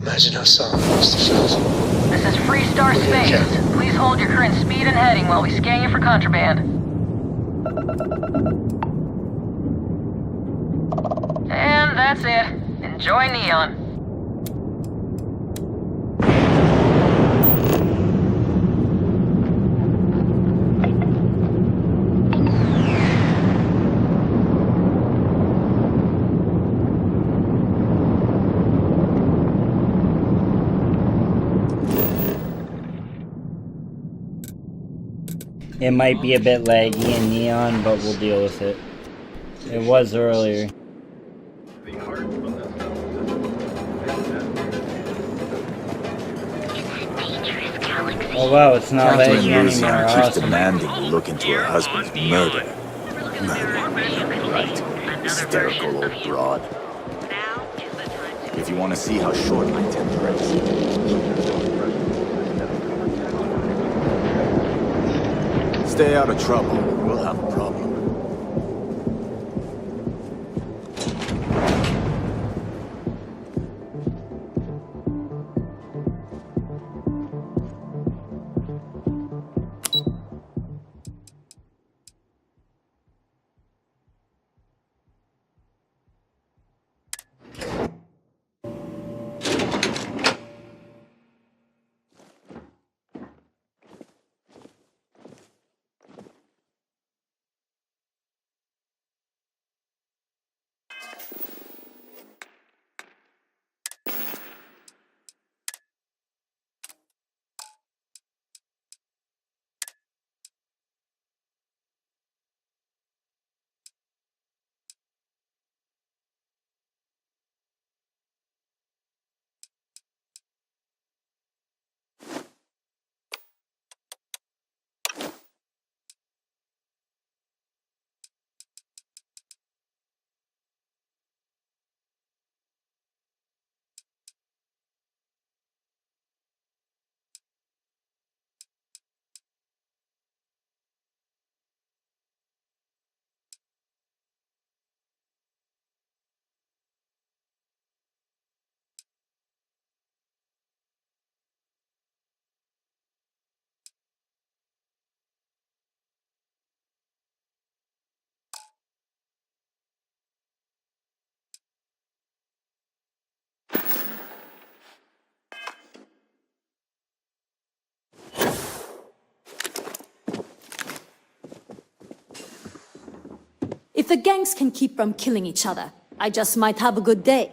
Imagine how sorry I must have felt. This is Freestar Space. Please hold your current speed and heading while we scan you for contraband. And that's it. Enjoy Neon. It might be a bit laggy in Neon, but we'll deal with it. It was earlier. Oh wow, it's not laggy anymore. Keeps Awesome. demanding we look into her husband's murder. Right. Hysterical old broad. If you want to see how short my temper is. Stay out of trouble. We'll have a problem. If the gangs can keep from killing each other, I just might have a good day.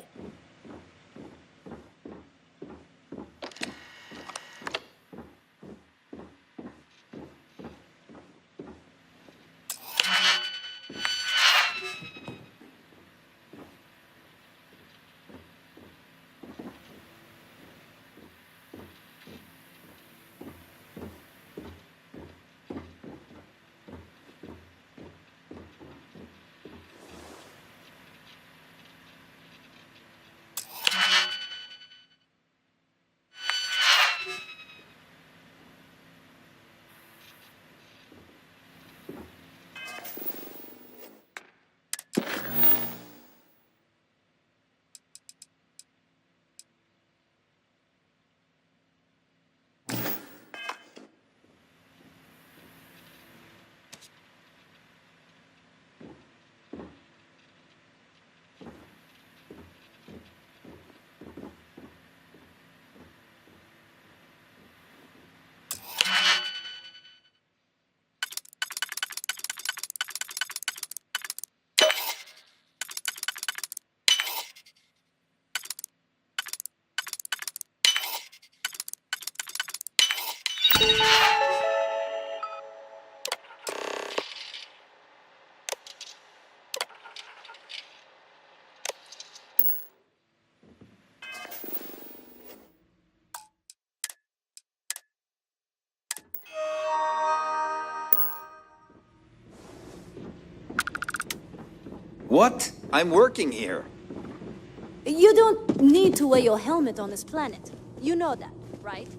What? I'm working here. You don't need to wear your helmet on this planet. You know that, right?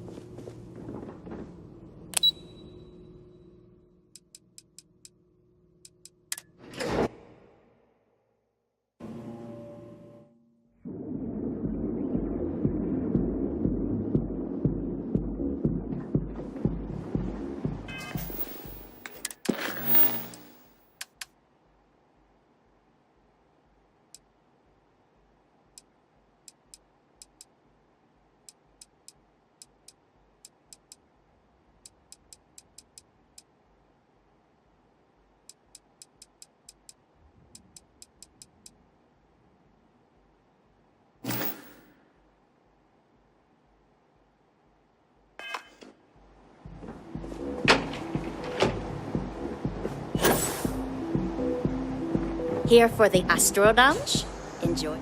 Here for the Astro Lounge?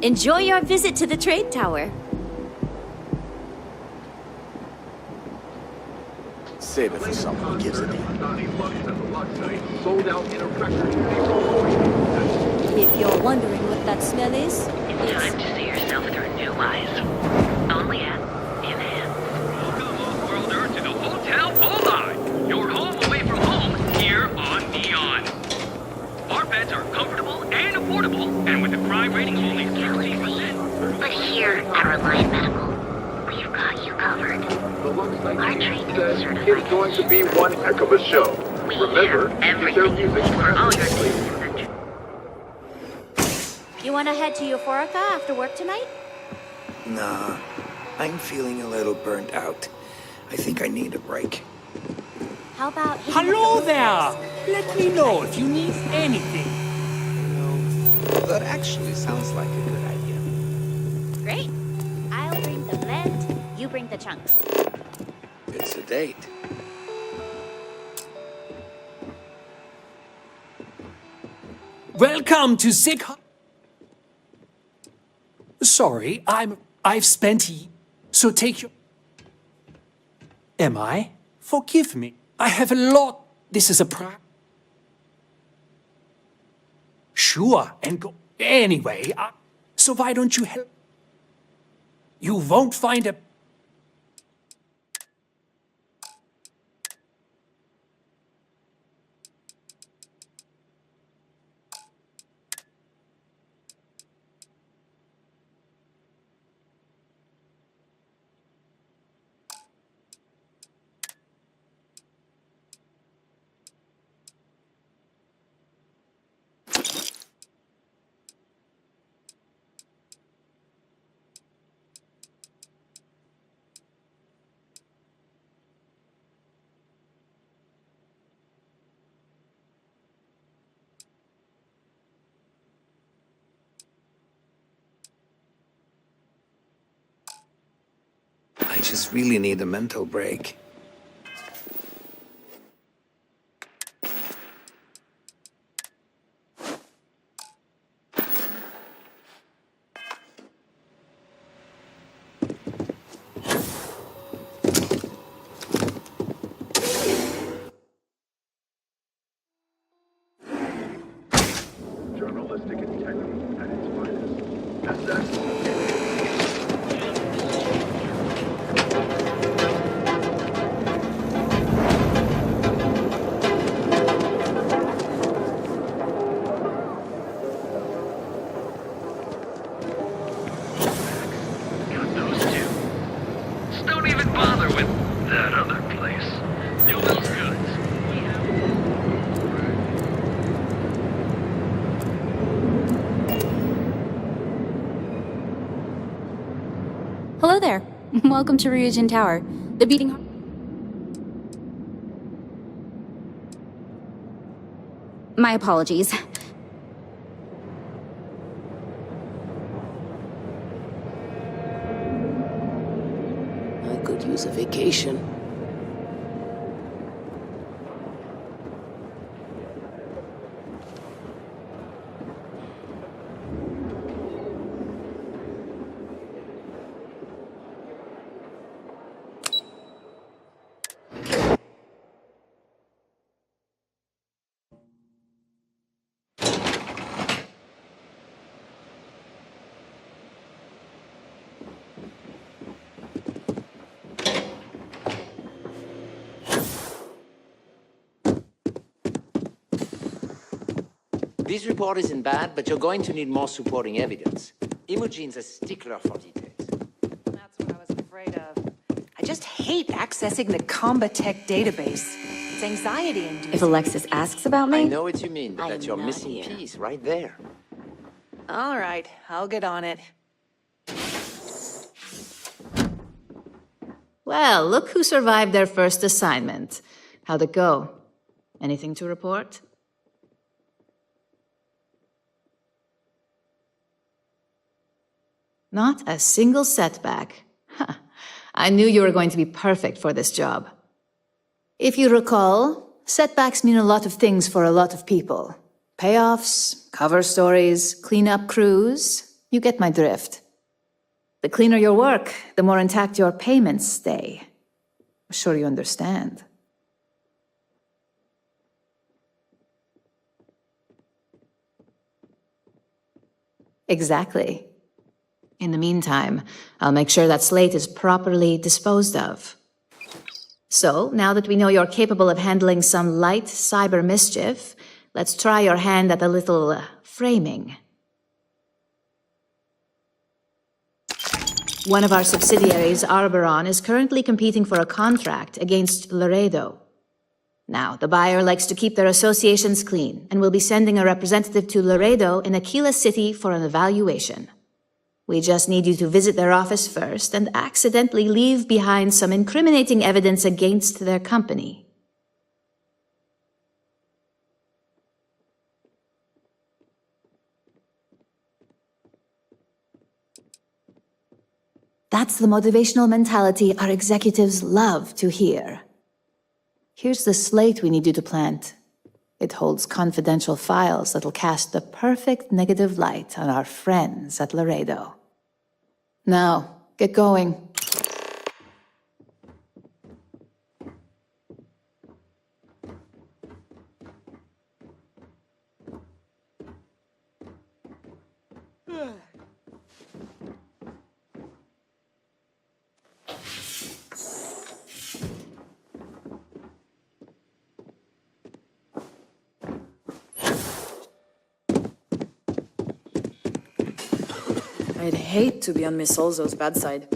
Enjoy your visit to the trade tower. Save it for someone who gives a damn. If you're wondering what that smell is, It's time to see yourself through new eyes. Only at Enhance. Welcome, Off-Worlder, to the Hotel Bullseye. Your home away from home, here It's going to be one heck of a show. Remember, keep their music please. You want to head to Euphorica after work tonight? Nah, I'm feeling a little burnt out. I think I need a break. How about... Hello there! Let me know if you need anything. That actually sounds like a good idea. Great. I'll bring the blend, you bring the chunks. It's a date. Welcome to Sick... Sorry, I've spent... So take your... Am I? Forgive me. I have a lot... This is a Sure, and go... Anyway, so why don't you help? You won't find a... I just really need a mental break. Journalistic integrity at its finest. And that's Don't even bother with that other place. It was good. Hello there. Welcome to Ryujin Tower. The beating heart. My apologies. I could use a vacation. This report isn't bad, but you're going to need more supporting evidence. Imogene's a stickler for details. That's what I was afraid of. I just hate accessing the GAMERTAG database. It's anxiety-inducing. If Alexis asks about me... I know what you mean, but that's your missing piece right there. All right, I'll get on it. Well, look who survived their first assignment. How'd it go? Anything to report? Not a single setback. Huh. I knew you were going to be perfect for this job. If you recall, setbacks mean a lot of things for a lot of people. Payoffs, cover stories, cleanup crews. You get my drift. The cleaner your work, the more intact your payments stay. I'm sure you understand. Exactly. In the meantime, I'll make sure that slate is properly disposed of. So, now that we know you're capable of handling some light cyber mischief, let's try your hand at a little framing. One of our subsidiaries, Arboron, is currently competing for a contract against Laredo. Now, the buyer likes to keep their associations clean, and will be sending a representative to Laredo in Aquila City for an evaluation. We just need you to visit their office first and accidentally leave behind some incriminating evidence against their company. That's the motivational mentality our executives love to hear. Here's the slate we need you to plant. It holds confidential files that'll cast the perfect negative light on our friends at Laredo. Now, get going. I'd hate to be on Miss Olzo's bad side.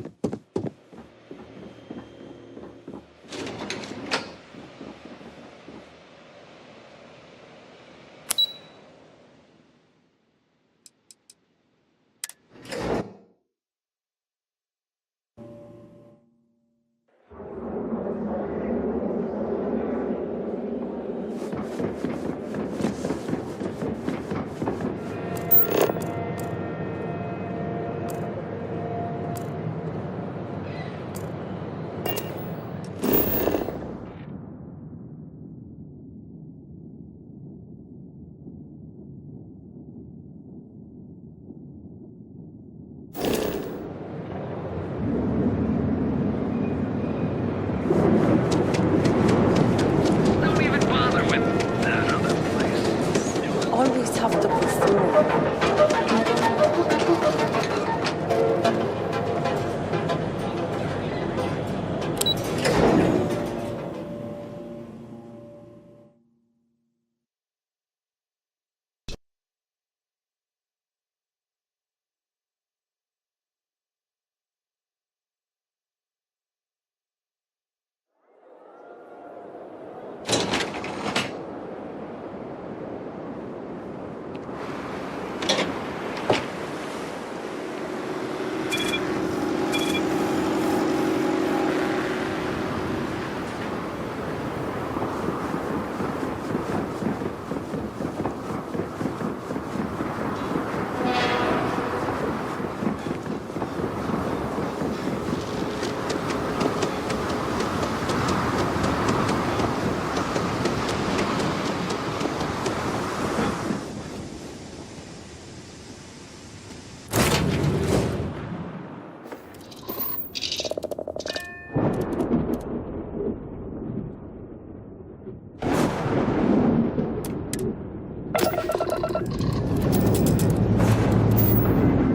Always have to perform.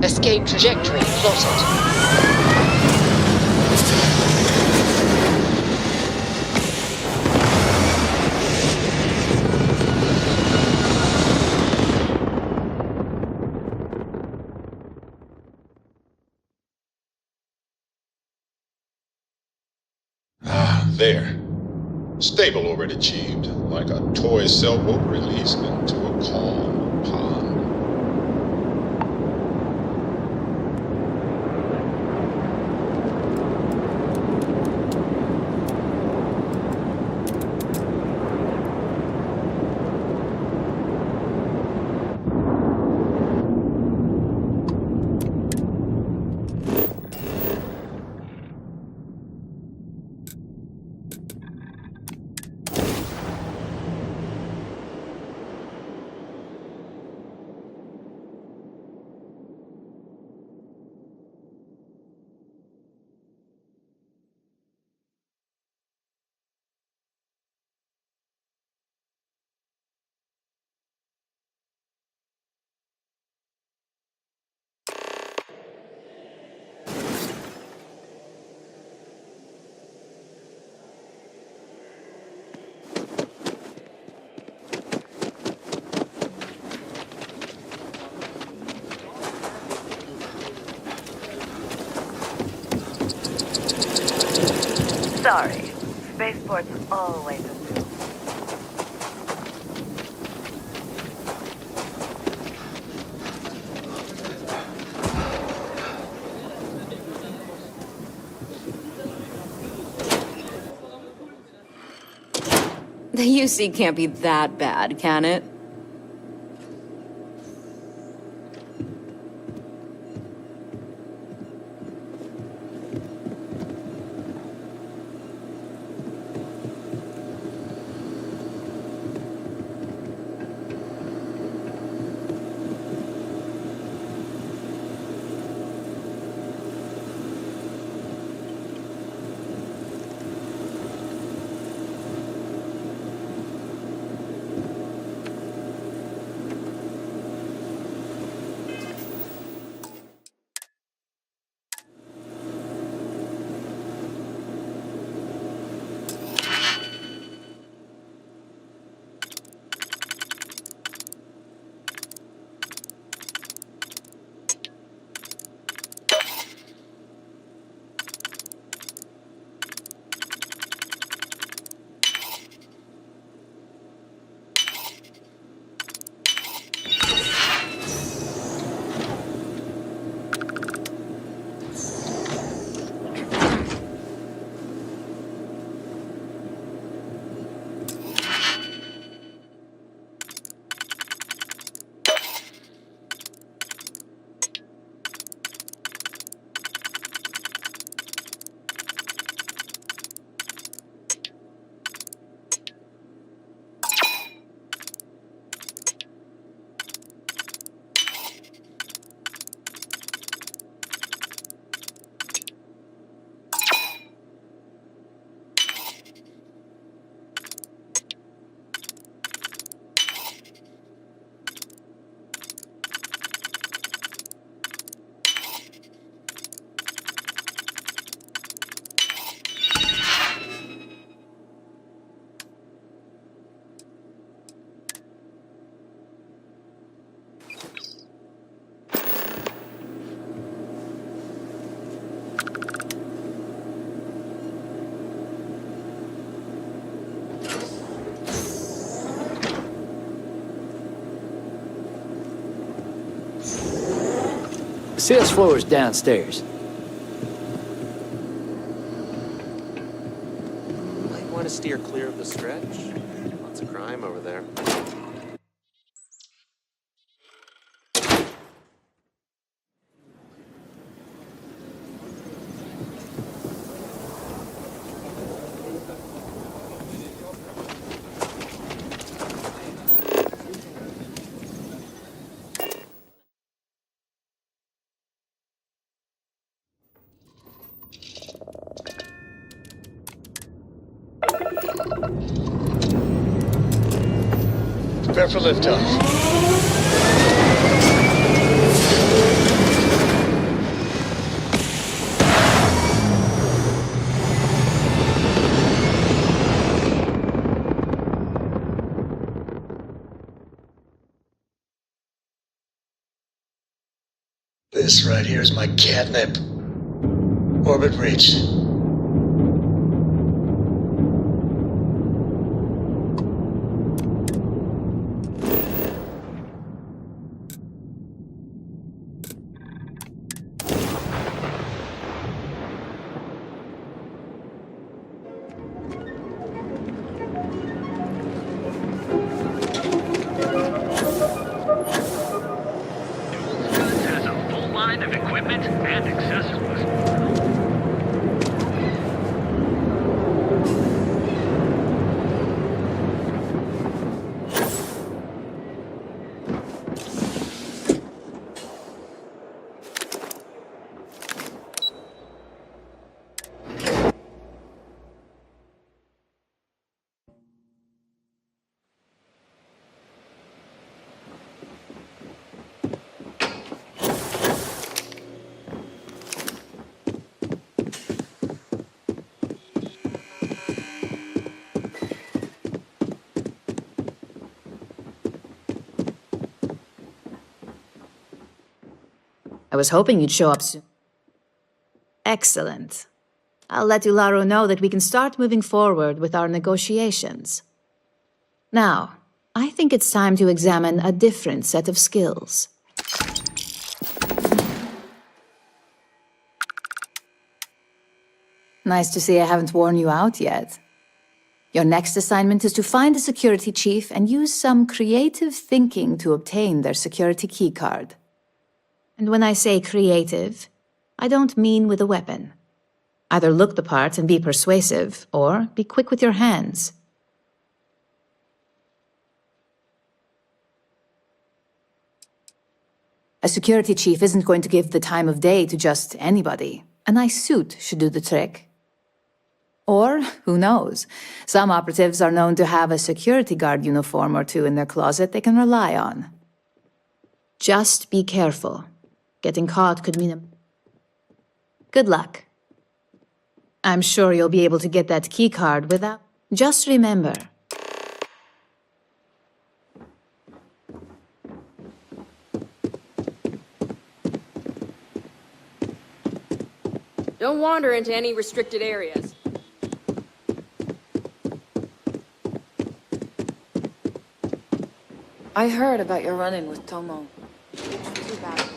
Escape trajectory plotted. There. Stable already achieved, like a toy sailboat released into a calm pond. Sorry. Spaceport's always a zoo. The UC can't be that bad, can it? The sales floor is downstairs. Might want to steer clear of the stretch. Lots of crime over there. Prepare for liftoff. This right here is my catnip. Orbit reach. Of equipment and accessories. I was hoping you'd show up soon. Excellent. I'll let Ularo know that we can start moving forward with our negotiations. Now, I think it's time to examine a different set of skills. Nice to see I haven't worn you out yet. Your next assignment is to find a security chief and use some creative thinking to obtain their security keycard. And when I say creative, I don't mean with a weapon. Either look the part and be persuasive, or be quick with your hands. A security chief isn't going to give the time of day to just anybody. A nice suit should do the trick. Or, who knows, some operatives are known to have a security guard uniform or two in their closet they can rely on. Just be careful. Getting caught could mean a... Good luck. I'm sure you'll be able to get that keycard without... Just remember... Don't wander into any restricted areas. I heard about your run-in with Tomo. Too bad.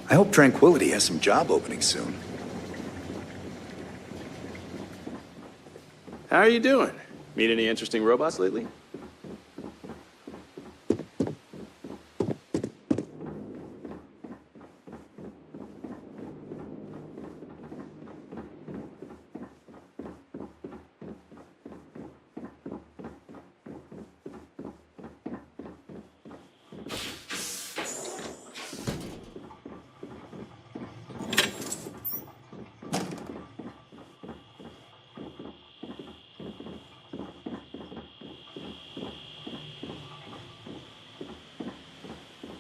I hope Tranquility has some job openings soon. How are you doing? Meet any interesting robots lately?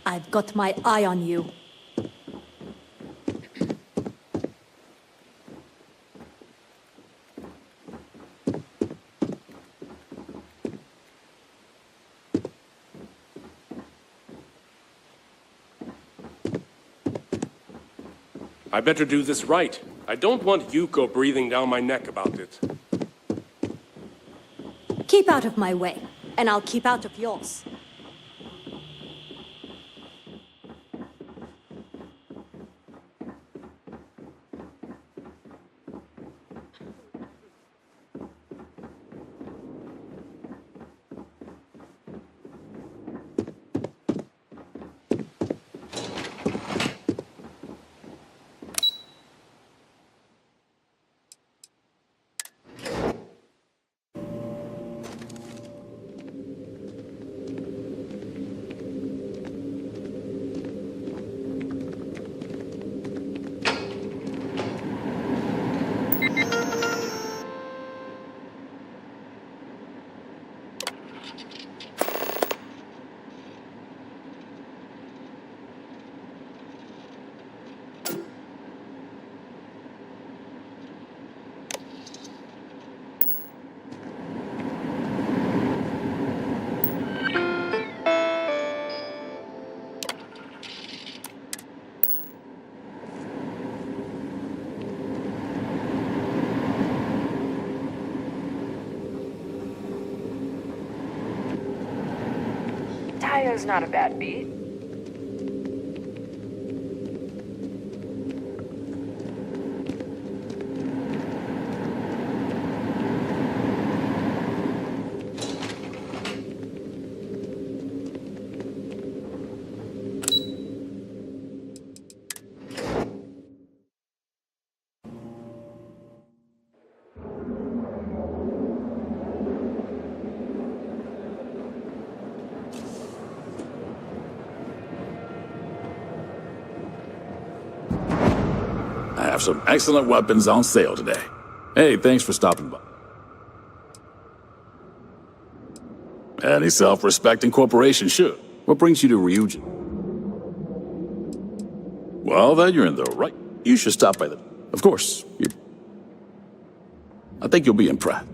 I've got my eye on you. I better do this right. I don't want Yuko breathing down my neck about it. Keep out of my way, and I'll keep out of yours. Tayo's not a bad beat. I have some excellent weapons on sale today. Hey, thanks for stopping by. Any self-respecting corporation should. What brings you to Ryujin? Well, then you're in the right. You should stop by the... Of course, I think you'll be impressed.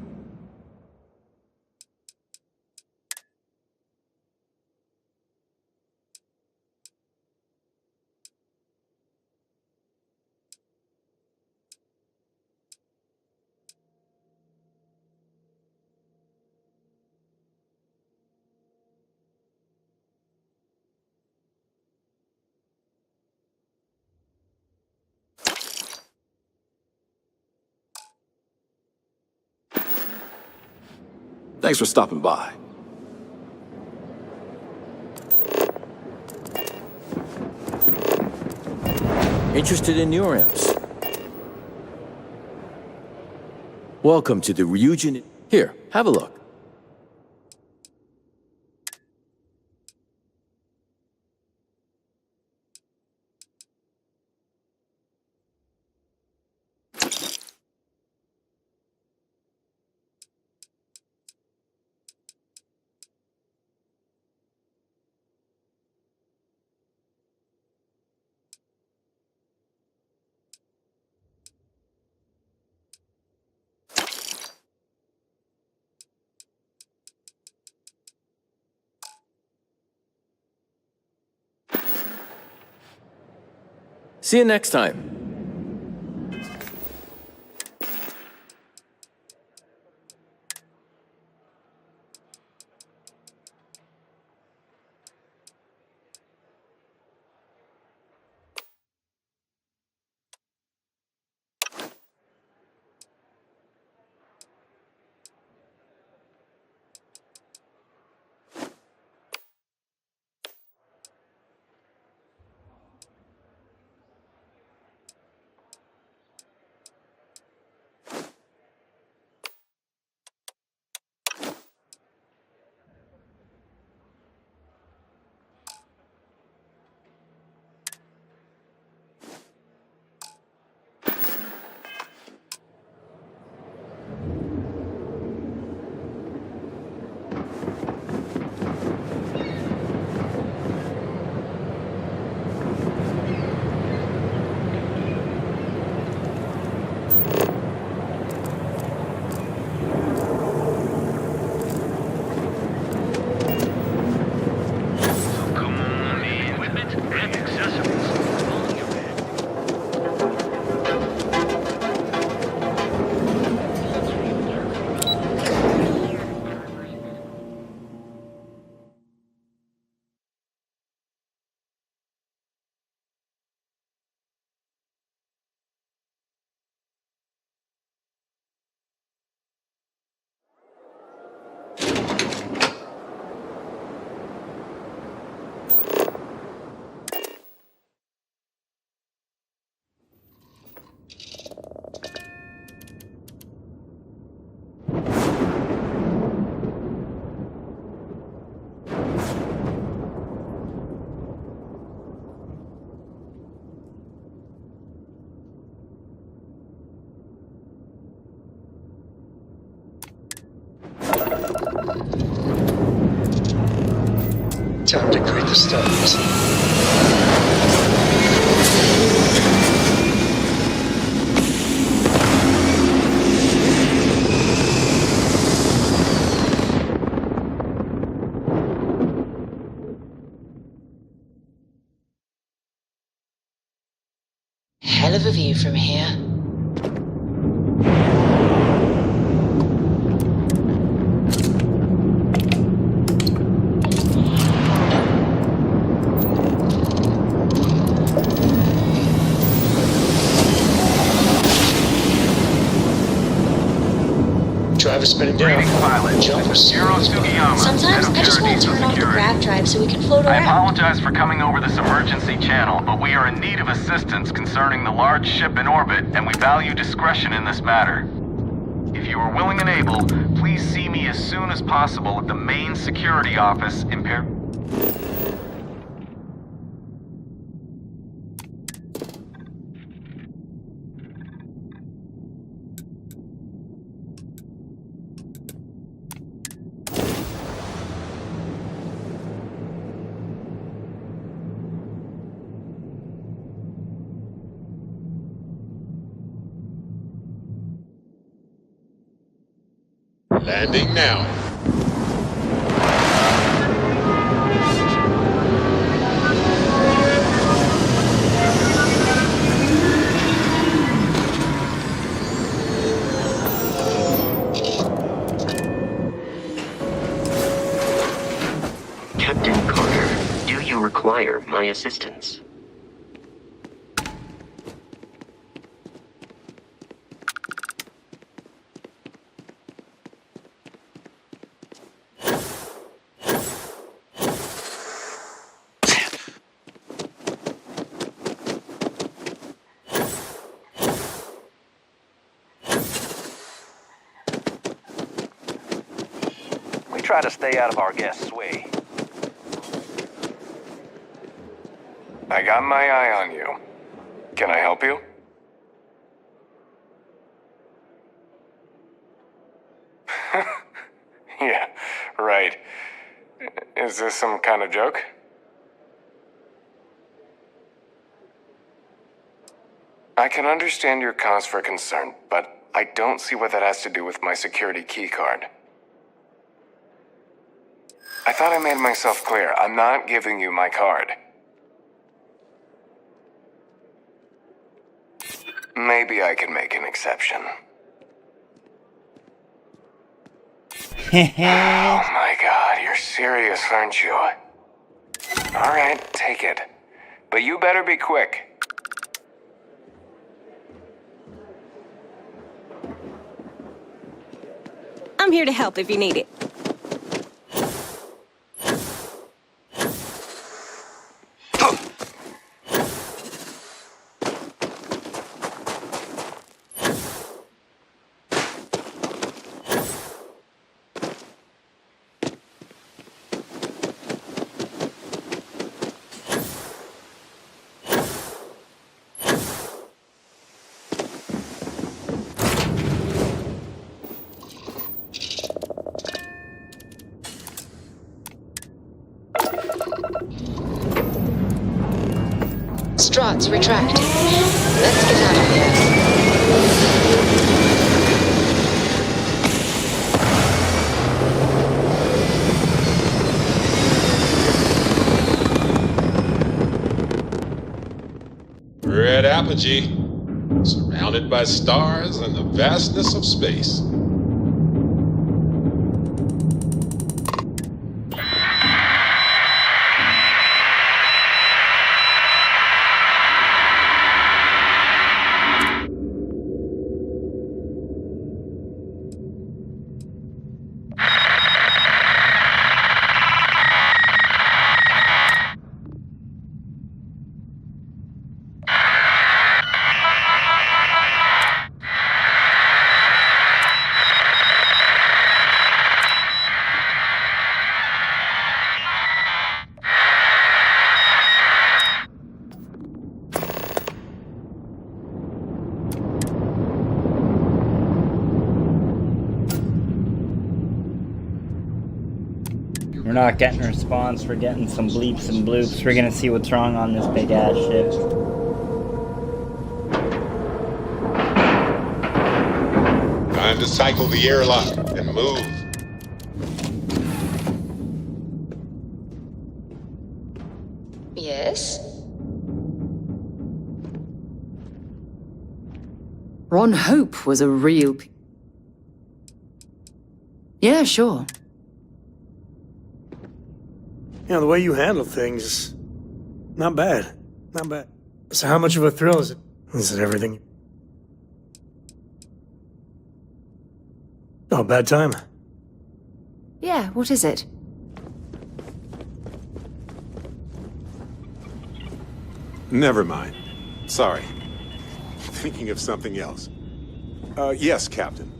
Thanks for stopping by. Interested in your imps? Welcome to the Ryujin. Here, have a look. See you next time. Time to greet the stars. Hell of a view from here. Driver spinning down. Jumpers. Sometimes I just want to turn off the grav drive so we can float I around. apologize for coming over this emergency channel, but we are in need of assistance concerning the large ship in orbit, and we value discretion in this matter. If you are willing and able, please see me as soon as possible at the main security office in Paris. Landing now. Captain Carter, do you require my assistance? We try to stay out of our guests' way. I got my eye on you. Can I help you? Yeah, right. Is this some kind of joke? I can understand your cause for concern, but I don't see what that has to do with my security keycard. I thought I made myself clear. I'm not giving you my card. Maybe I can make an exception. Oh my god, you're serious, aren't you? Alright, take it. But you better be quick. I'm here to help if you need it. Struts retracting. Let's get out of here. Red apogee, surrounded by stars and the vastness of space. We're not getting a response, we're getting some bleeps and bloops. We're gonna see what's wrong on this big ass ship. Time to cycle the airlock and move. Yes? Ron Hope was a real... Yeah, sure. You know, the way you handle things, not bad. Not bad. So how much of a thrill is it? Is it everything? Oh, bad time. Yeah, what is it? Never mind. Sorry. Thinking of something else. Yes, Captain.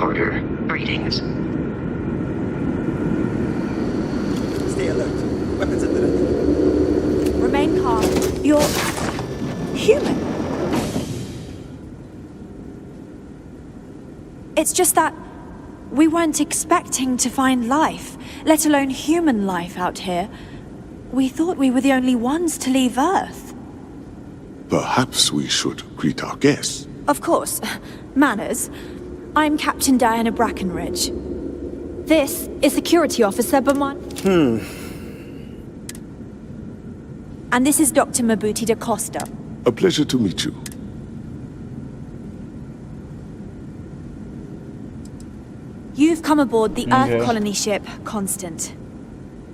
Carter. Greetings. Stay alert. Weapons at the ready. Remain calm. You're human. It's just that we weren't expecting to find life, let alone human life out here. We thought we were the only ones to leave Earth. Perhaps we should greet our guests. Of course. Manners. I'm Captain Diana Brackenridge. This is Security Officer Beaumont. And this is Dr. Mabuti da Costa. A pleasure to meet you. You've come aboard the Earth colony ship Constant.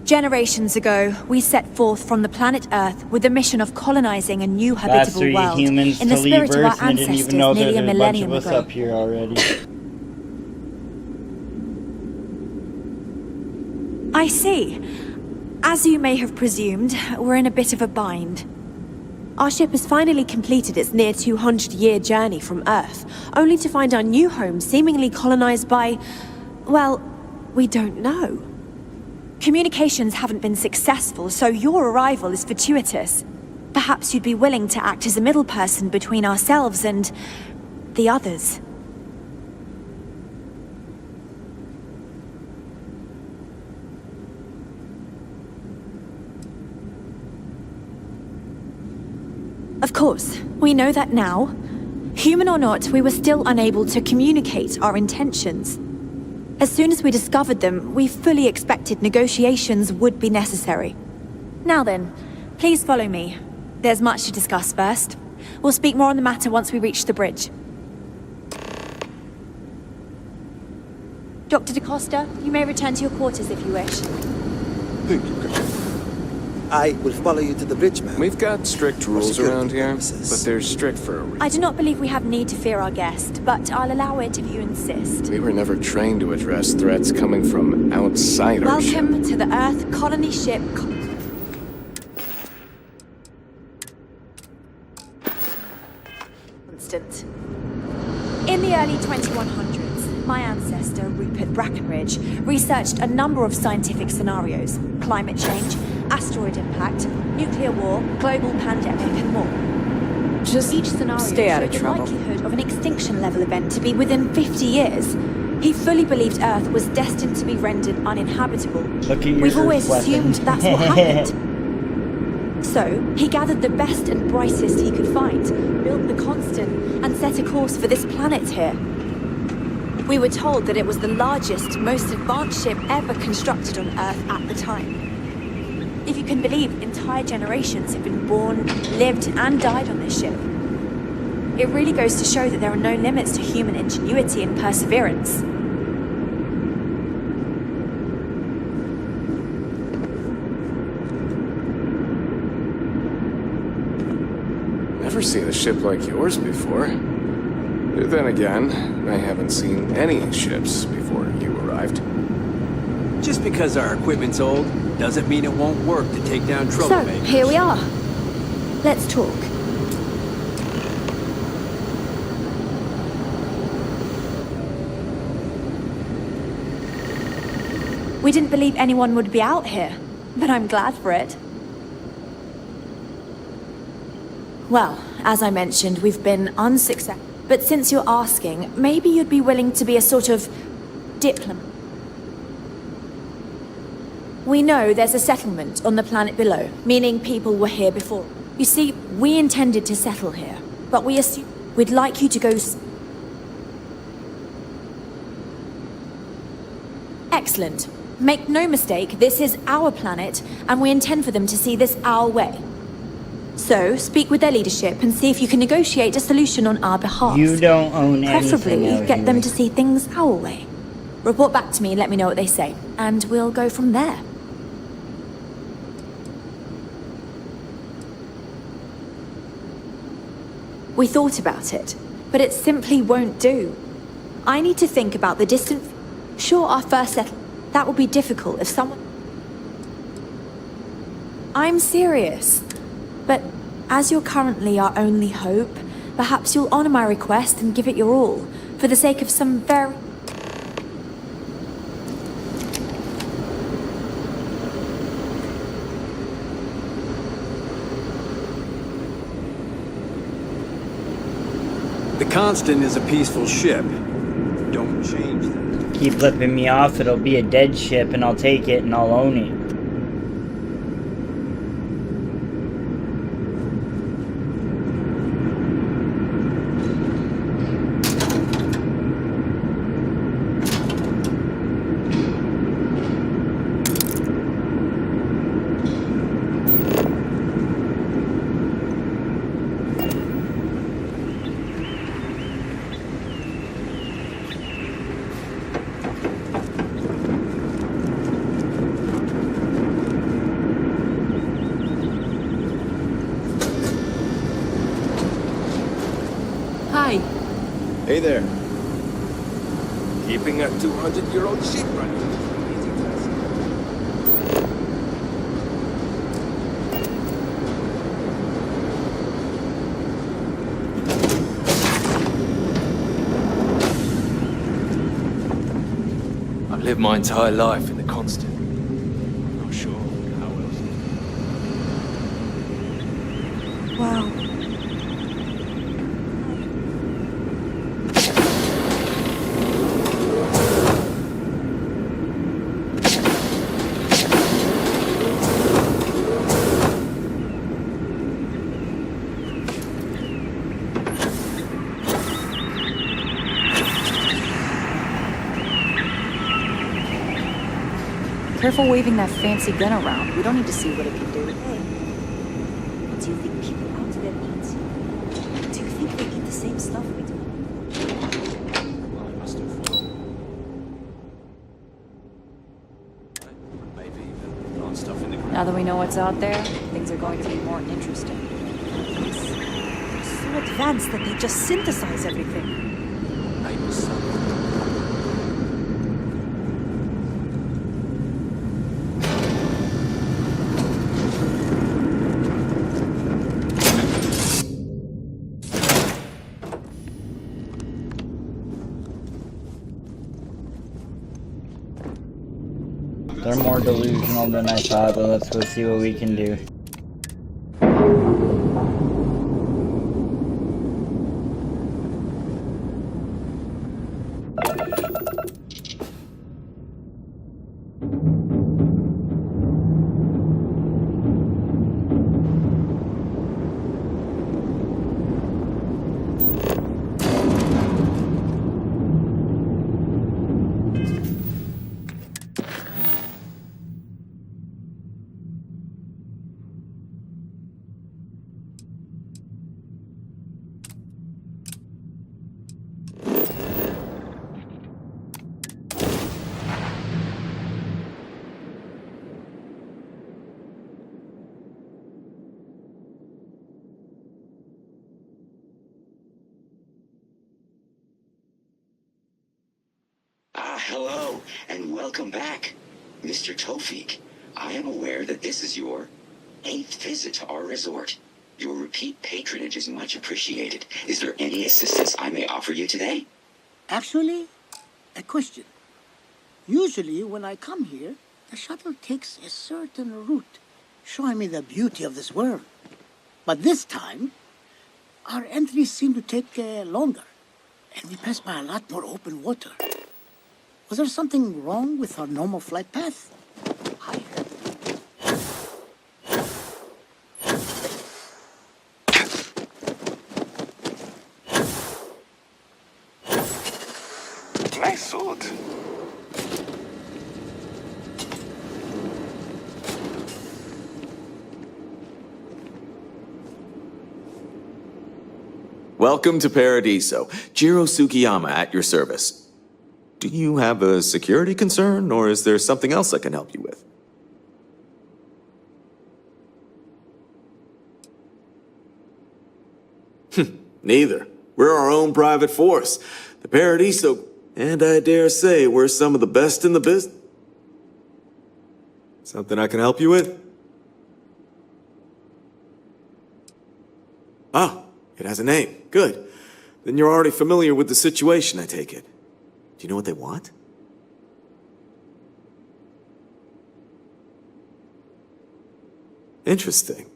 Generations ago, we set forth from the planet Earth with the mission of colonizing a new habitable world humans in the to leave spirit of our Earth, and I didn't ancestors even know nearly there a was a bunch millennium of us ago. up here already. I see. As you may have presumed, we're in a bit of a bind. Our ship has finally completed its near 200-year journey from Earth, only to find our new home seemingly colonized by, well, we don't know. Communications haven't been successful, so your arrival is fortuitous. Perhaps you'd be willing to act as a middle person between ourselves and the others. Of course, we know that now. Human or not, we were still unable to communicate our intentions. As soon as we discovered them, we fully expected negotiations would be necessary. Now then, please follow me. There's much to discuss first. We'll speak more on the matter once we reach the bridge. Dr. da Costa, you may return to your quarters if you wish. Thank you, Captain. I will follow you to the bridge, ma'am. We've got strict rules security around here, purposes. but they're strict for a reason. I do not believe we have need to fear our guest, but I'll allow it if you insist. We were never trained to address threats coming from outside our ship. Welcome to the Earth colony ship. Constant. In the early 2100s, my ancestor, Rupert Brackenridge, researched a number of scientific scenarios: climate change, asteroid impact, nuclear war, global pandemic, and more. Just Each scenario stay out showed of the trouble. likelihood of an extinction level event to be within 50 years. He fully believed Earth was destined to be rendered uninhabitable. Look at your We've always Earth weapon. assumed that's what happened. So, he gathered the best and brightest he could find, built the Constant, and set a course for this planet here. We were told that it was the largest, most advanced ship ever constructed on Earth at the time. If you can believe, entire generations have been born, lived, and died on this ship. It really goes to show that there are no limits to human ingenuity and perseverance. Never seen a ship like yours before. Then again, I haven't seen any ships before you arrived. Just because our equipment's old doesn't mean it won't work to take down So, troublemakers. here we are. Let's talk. We didn't believe anyone would be out here, but I'm glad for it. Well, as I mentioned, we've been unsuccessful. But since you're asking, maybe you'd be willing to be a sort of diplomat. We know there's a settlement on the planet below, meaning people were here before. You see, we intended to settle here, but we assumed we'd like you to go. Excellent. Make no mistake, this is our planet, and we intend for them to see this our way. So, speak with their leadership and see if you can negotiate a solution on our behalf. You don't own anything Preferably, out get them here. to see things our way. Report back to me and let me know what they say, and we'll go from there. We thought about it, but it simply won't do. I need to think about the distant... Sure, our first settlement. That would be difficult if someone... I'm serious. But as you're currently our only hope, perhaps you'll honor my request and give it your all, for the sake of some very... The Constant is a peaceful ship. Don't change that. Keep flipping me off, it'll be a dead ship, and I'll take it and I'll own it. Hi. Hey there. Keeping a 200-year-old ship running. I've lived my entire life in the Constant. Not sure how else. Wow. Careful waving that fancy gun around. We don't need to see what it can do. Hey, do you think people out there eat? Do you think they eat the same stuff we do? Now that we know what's out there, things are going to be more interesting. They're so advanced that they just synthesize everything. They're more delusional than I thought, but let's go see what we can do. Hello, and welcome back. Mr. Tofik, I am aware that this is your 8th visit to our resort. Your repeat patronage is much appreciated. Is there any assistance I may offer you today? Actually, a question. Usually when I come here, the shuttle takes a certain route, showing me the beauty of this world. But this time, our entries seem to take longer, and we pass by a lot more open water. Was there something wrong with our normal flight path? Nice suit. Welcome to Paradiso. Jiro Sugiyama at your service. Do you have a security concern, or is there something else I can help you with? Neither. We're our own private force. The Paradiso, and I dare say we're some of the best in the business. Something I can help you with? Oh, it has a name. Good. Then you're already familiar with the situation, I take it. Do you know what they want? Interesting.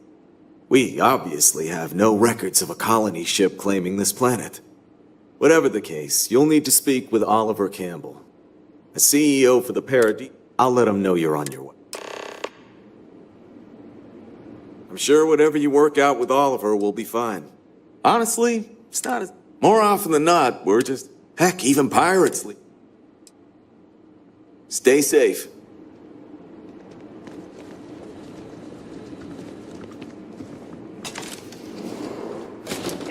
We obviously have no records of a colony ship claiming this planet. Whatever the case, you'll need to speak with Oliver Campbell, the CEO for the Paradis. I'll let him know you're on your way. I'm sure whatever you work out with Oliver will be fine. Honestly, it's not as... More often than not, we're just... Heck, even pirates leave. Stay safe.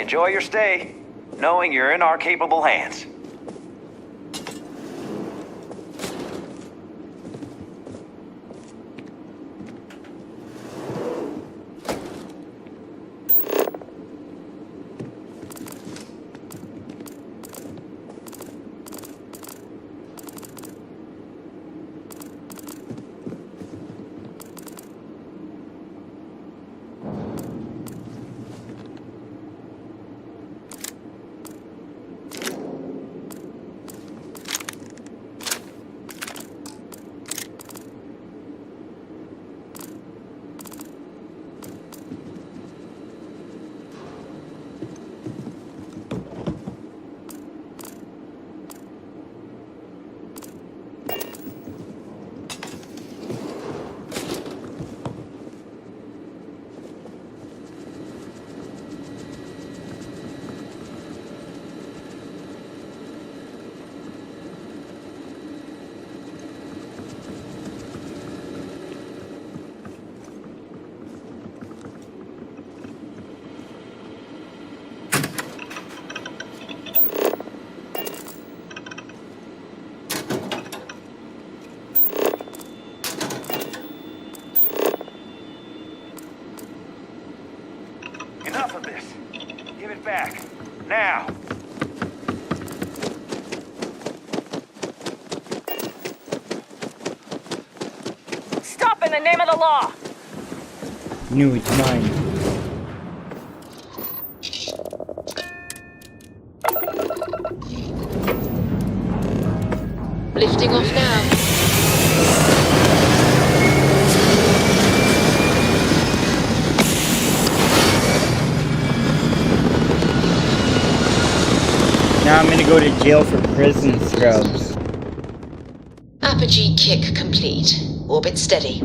Enjoy your stay, knowing you're in our capable hands. Enough of this. Give it back. Now. Stop in the name of the law! Knew it's mine. Lifting off now. Now I'm gonna go to jail for prison scrubs. Apogee kick complete. Orbit steady.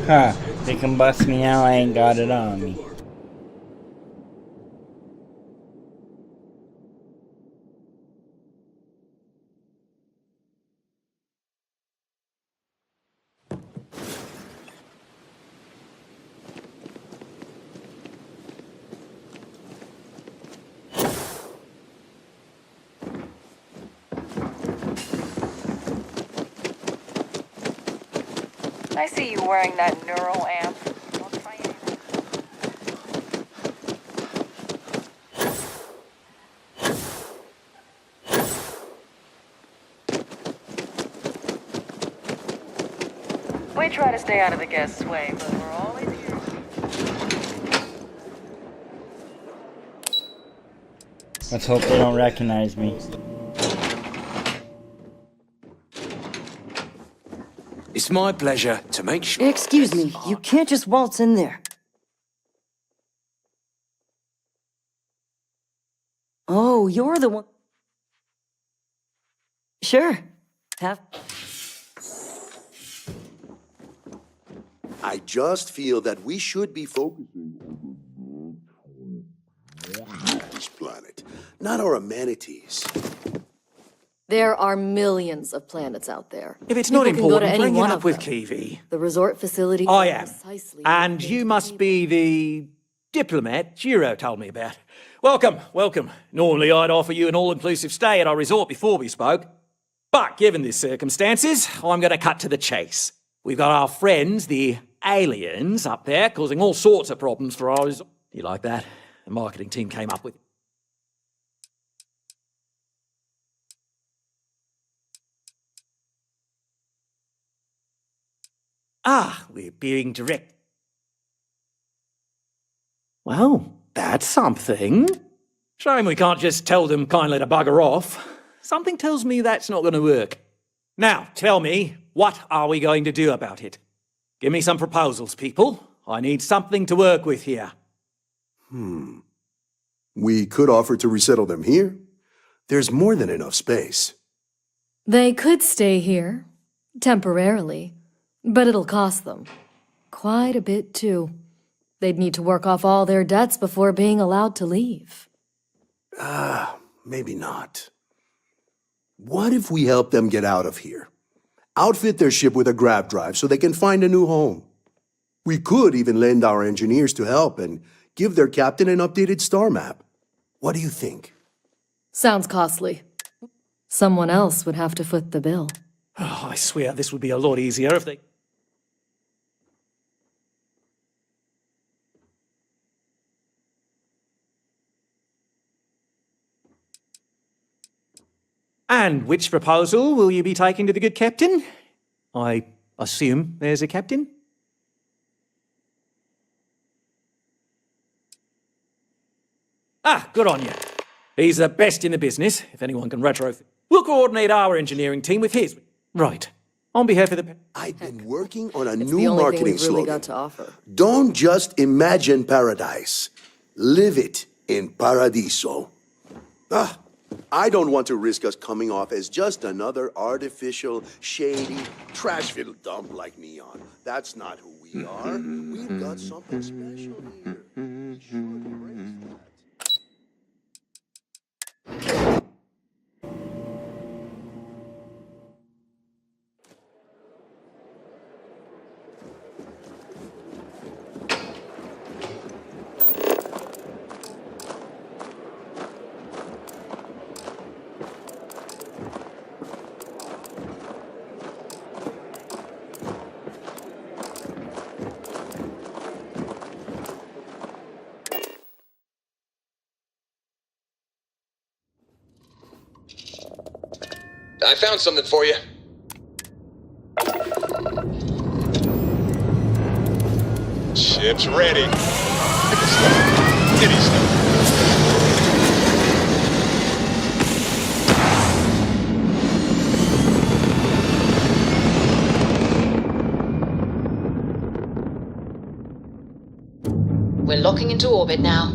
Huh, they can bust me now, I ain't got it on me. I see you wearing that neural amp. Don't try anything. We try to stay out of the guest's way, but we're always here. Let's hope they don't recognize me. It's my pleasure to make sure. Excuse me, you can't just waltz in there. Oh, you're the one. Sure. Have. I just feel that we should be focusing on this planet, not our amenities. There are millions of planets out there. If it's not People can go to important, any bring it one up of with them. Kiwi. The resort facility. I am. Precisely. And you must be the diplomat Jiro told me about. Welcome, welcome. Normally I'd offer you an all-inclusive stay at our resort before we spoke. But given the circumstances, I'm going to cut to the chase. We've got our friends, the aliens, up there, causing all sorts of problems for our resort. You like that? The marketing team came up with it. Ah, we're being direct. Well, that's something. Shame we can't just tell them kindly to bugger off. Something tells me that's not going to work. Now, tell me, what are we going to do about it? Give me some proposals, people. I need something to work with here. We could offer to resettle them here. There's more than enough space. They could stay here, temporarily, but it'll cost them. Quite a bit, too. They'd need to work off all their debts before being allowed to leave. Maybe not. What if we help them get out of here? Outfit their ship with a grab drive so they can find a new home. We could even lend our engineers to help and give their captain an updated star map. What do you think? Sounds costly. Someone else would have to foot the bill. Oh, I swear this would be a lot easier if they... And which proposal will you be taking to the good captain? I assume there's a captain? Ah, good on you. He's the best in the business, if anyone can retrofit. We'll coordinate our engineering team with his. Right. On behalf of the... I've been working on a It's new the only marketing thing we've really slogan. got to offer. Don't just imagine paradise. Live it in Paradiso. I don't want to risk us coming off as just another artificial, shady, trash-filled dump like Neon. That's not who we are. We've got something special here. We should embrace that. I found something for you. Ship's ready. Kitty stuff. We're locking into orbit now.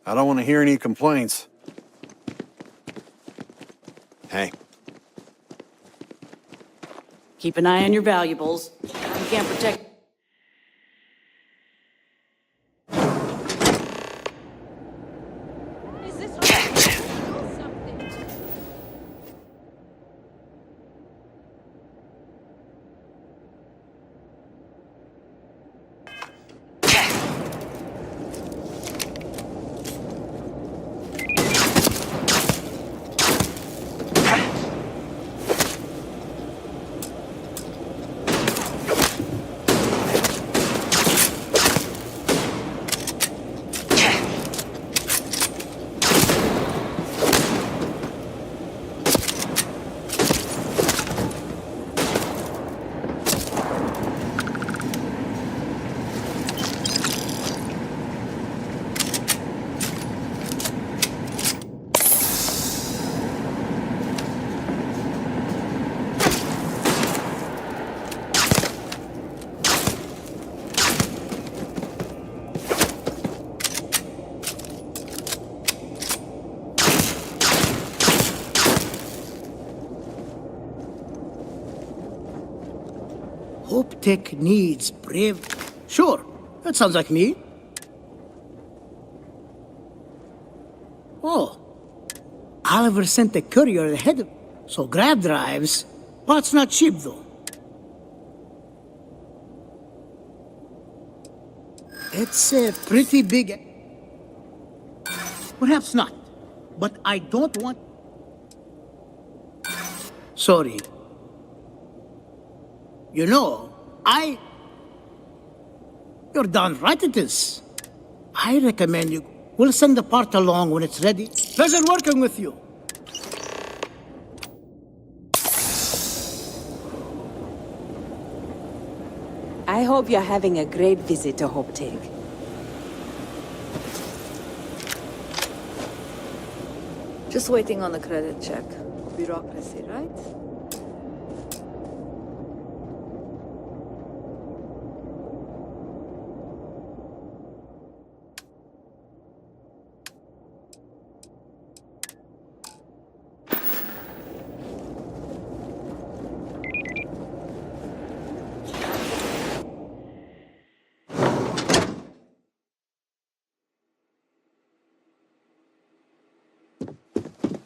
I don't want to hear any complaints. Hey. Keep an eye on your valuables. You can't protect... Hope Tech needs brave... Sure, that sounds like me. Oh. Oliver sent a courier ahead of... So grab drives. Well, it's not cheap, though. It's a pretty big... Perhaps not. But I don't want... Sorry. You know, You're darn right it is. I recommend you... We'll send the part along when it's ready. Pleasure working with you. I hope you're having a great visit to Hope Tech. Just waiting on the credit check. Bureaucracy, right?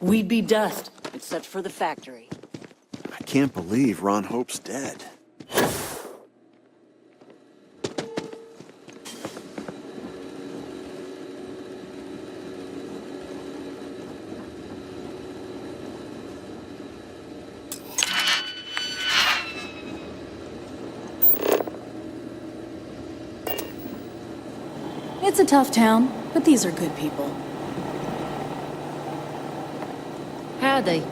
We'd be dust, except for the factory. I can't believe Ron Hope's dead. It's a tough town, but these are good people. Howdy.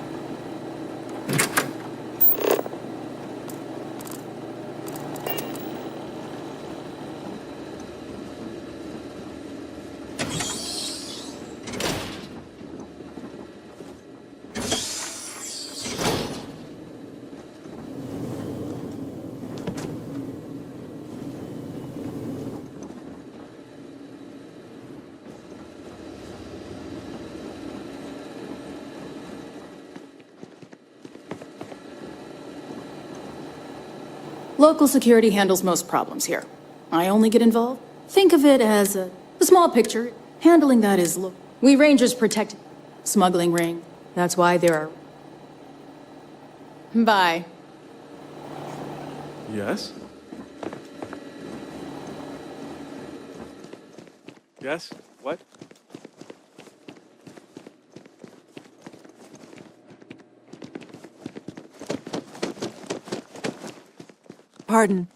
Local security handles most problems here. I only get involved. Think of it as a small picture. Handling that is we Rangers protect smuggling ring. That's why there are... Bye. Yes? Yes? What? Pardon.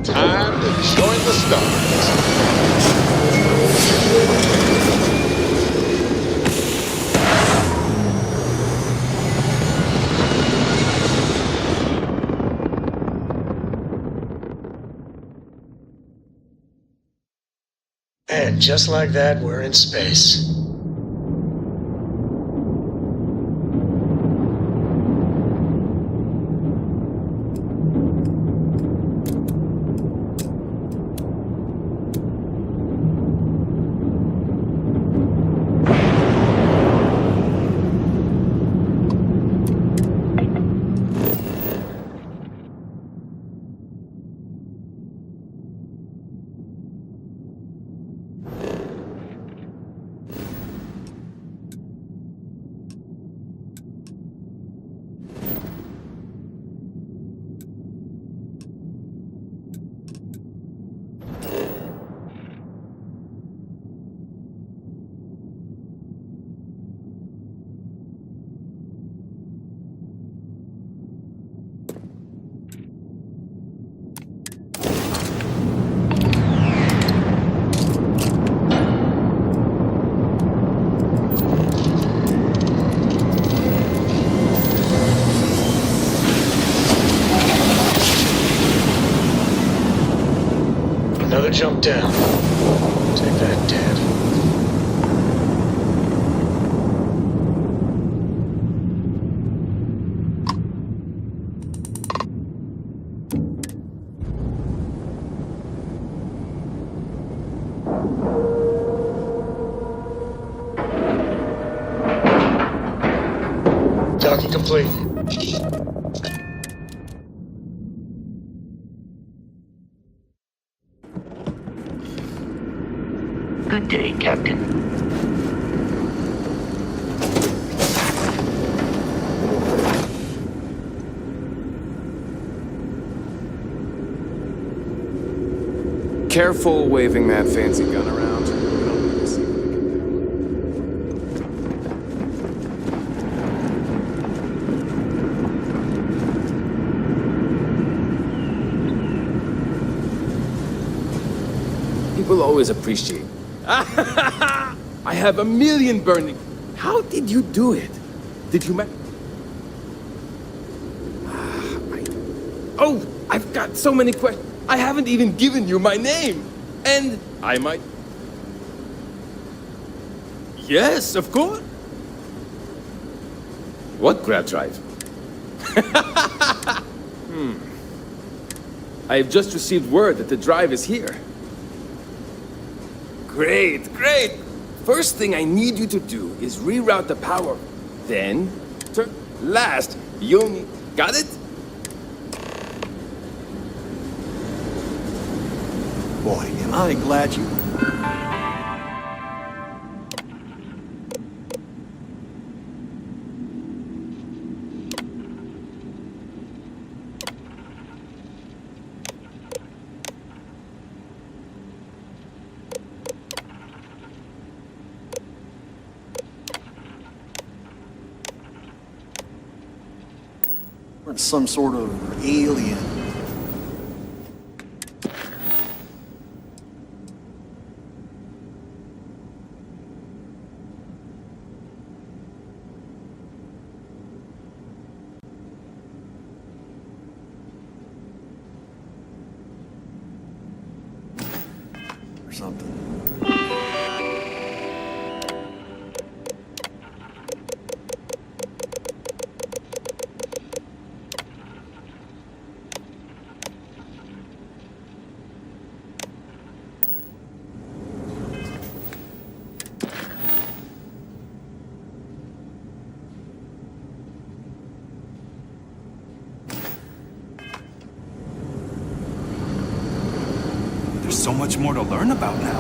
Time to join the stars. And just like that, we're in space. Another jump down. Take that, Dad. Docking complete. Good day, Captain. Careful waving that fancy gun around. People always appreciate. I have a million burning. How did you do it? Did you Oh, I've got so many questions. I haven't even given you my name. And I might... Yes, of course. What grab drive? I have just received word that the drive is here. Great, great. First thing I need you to do is reroute the power. Then, turn last. You'll need... Got it? Boy, am I glad you... Some sort of alien. Or something. There's so much more to learn about now.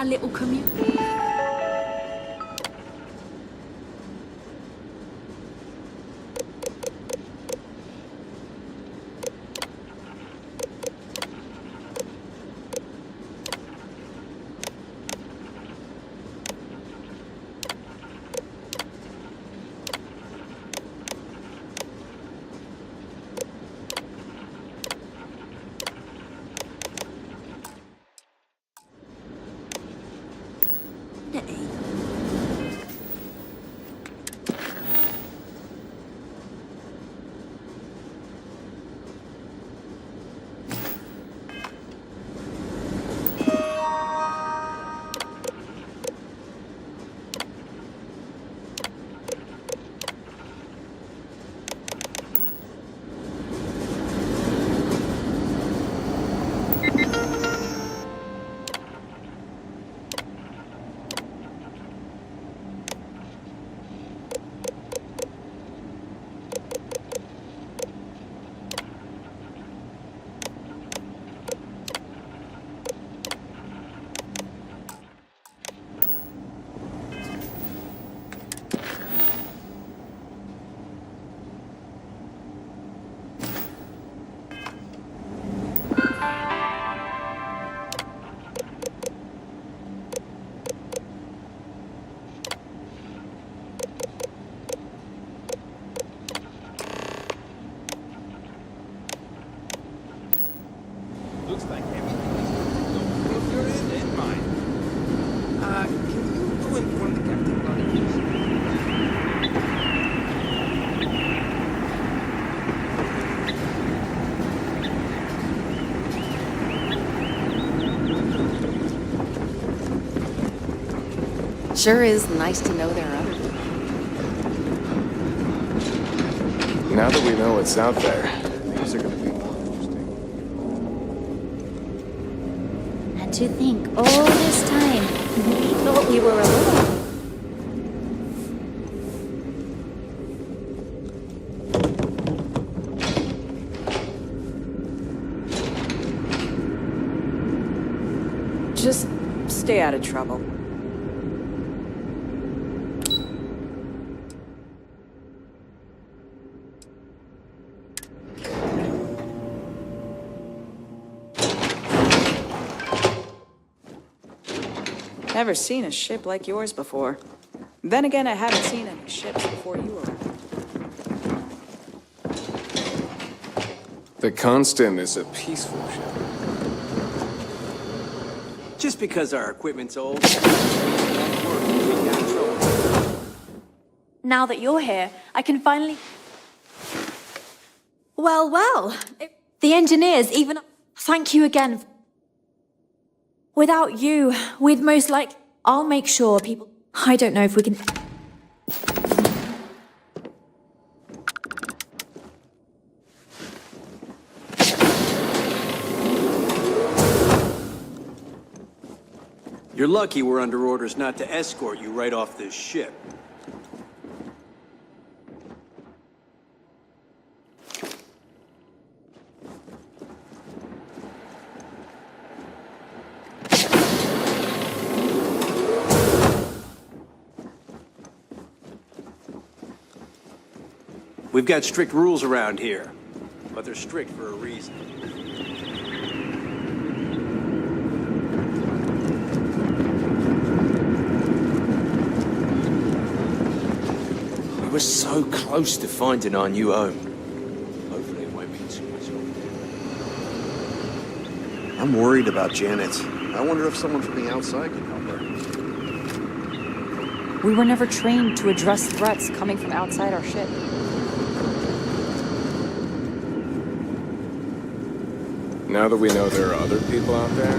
our little community. Looks like everything. You're in mine. Can you go in front of the captain lobby, please? Sure is nice to know there are other people. Now that we know what's out there, things are gonna be more interesting. And to think, all this time, we thought we were alone. Just stay out of trouble. Never seen a ship like yours before. Then again, I haven't seen any ships before you arrived. The Constant is a peaceful ship. Just because our equipment's old doesn't mean it won't work. We got trouble. Now that you're here, I can finally... Well, well. The engineers even... Thank you again. Without you, we'd most likely... I'll make sure people... I don't know if we can... You're lucky we're under orders not to escort you right off this ship. We've got strict rules around here, but they're strict for a reason. We were so close to finding our new home. Hopefully it won't mean too much. I'm worried about Janet. I wonder if someone from the outside can help her. We were never trained to address threats coming from outside our ship. Now that we know there are other people out there,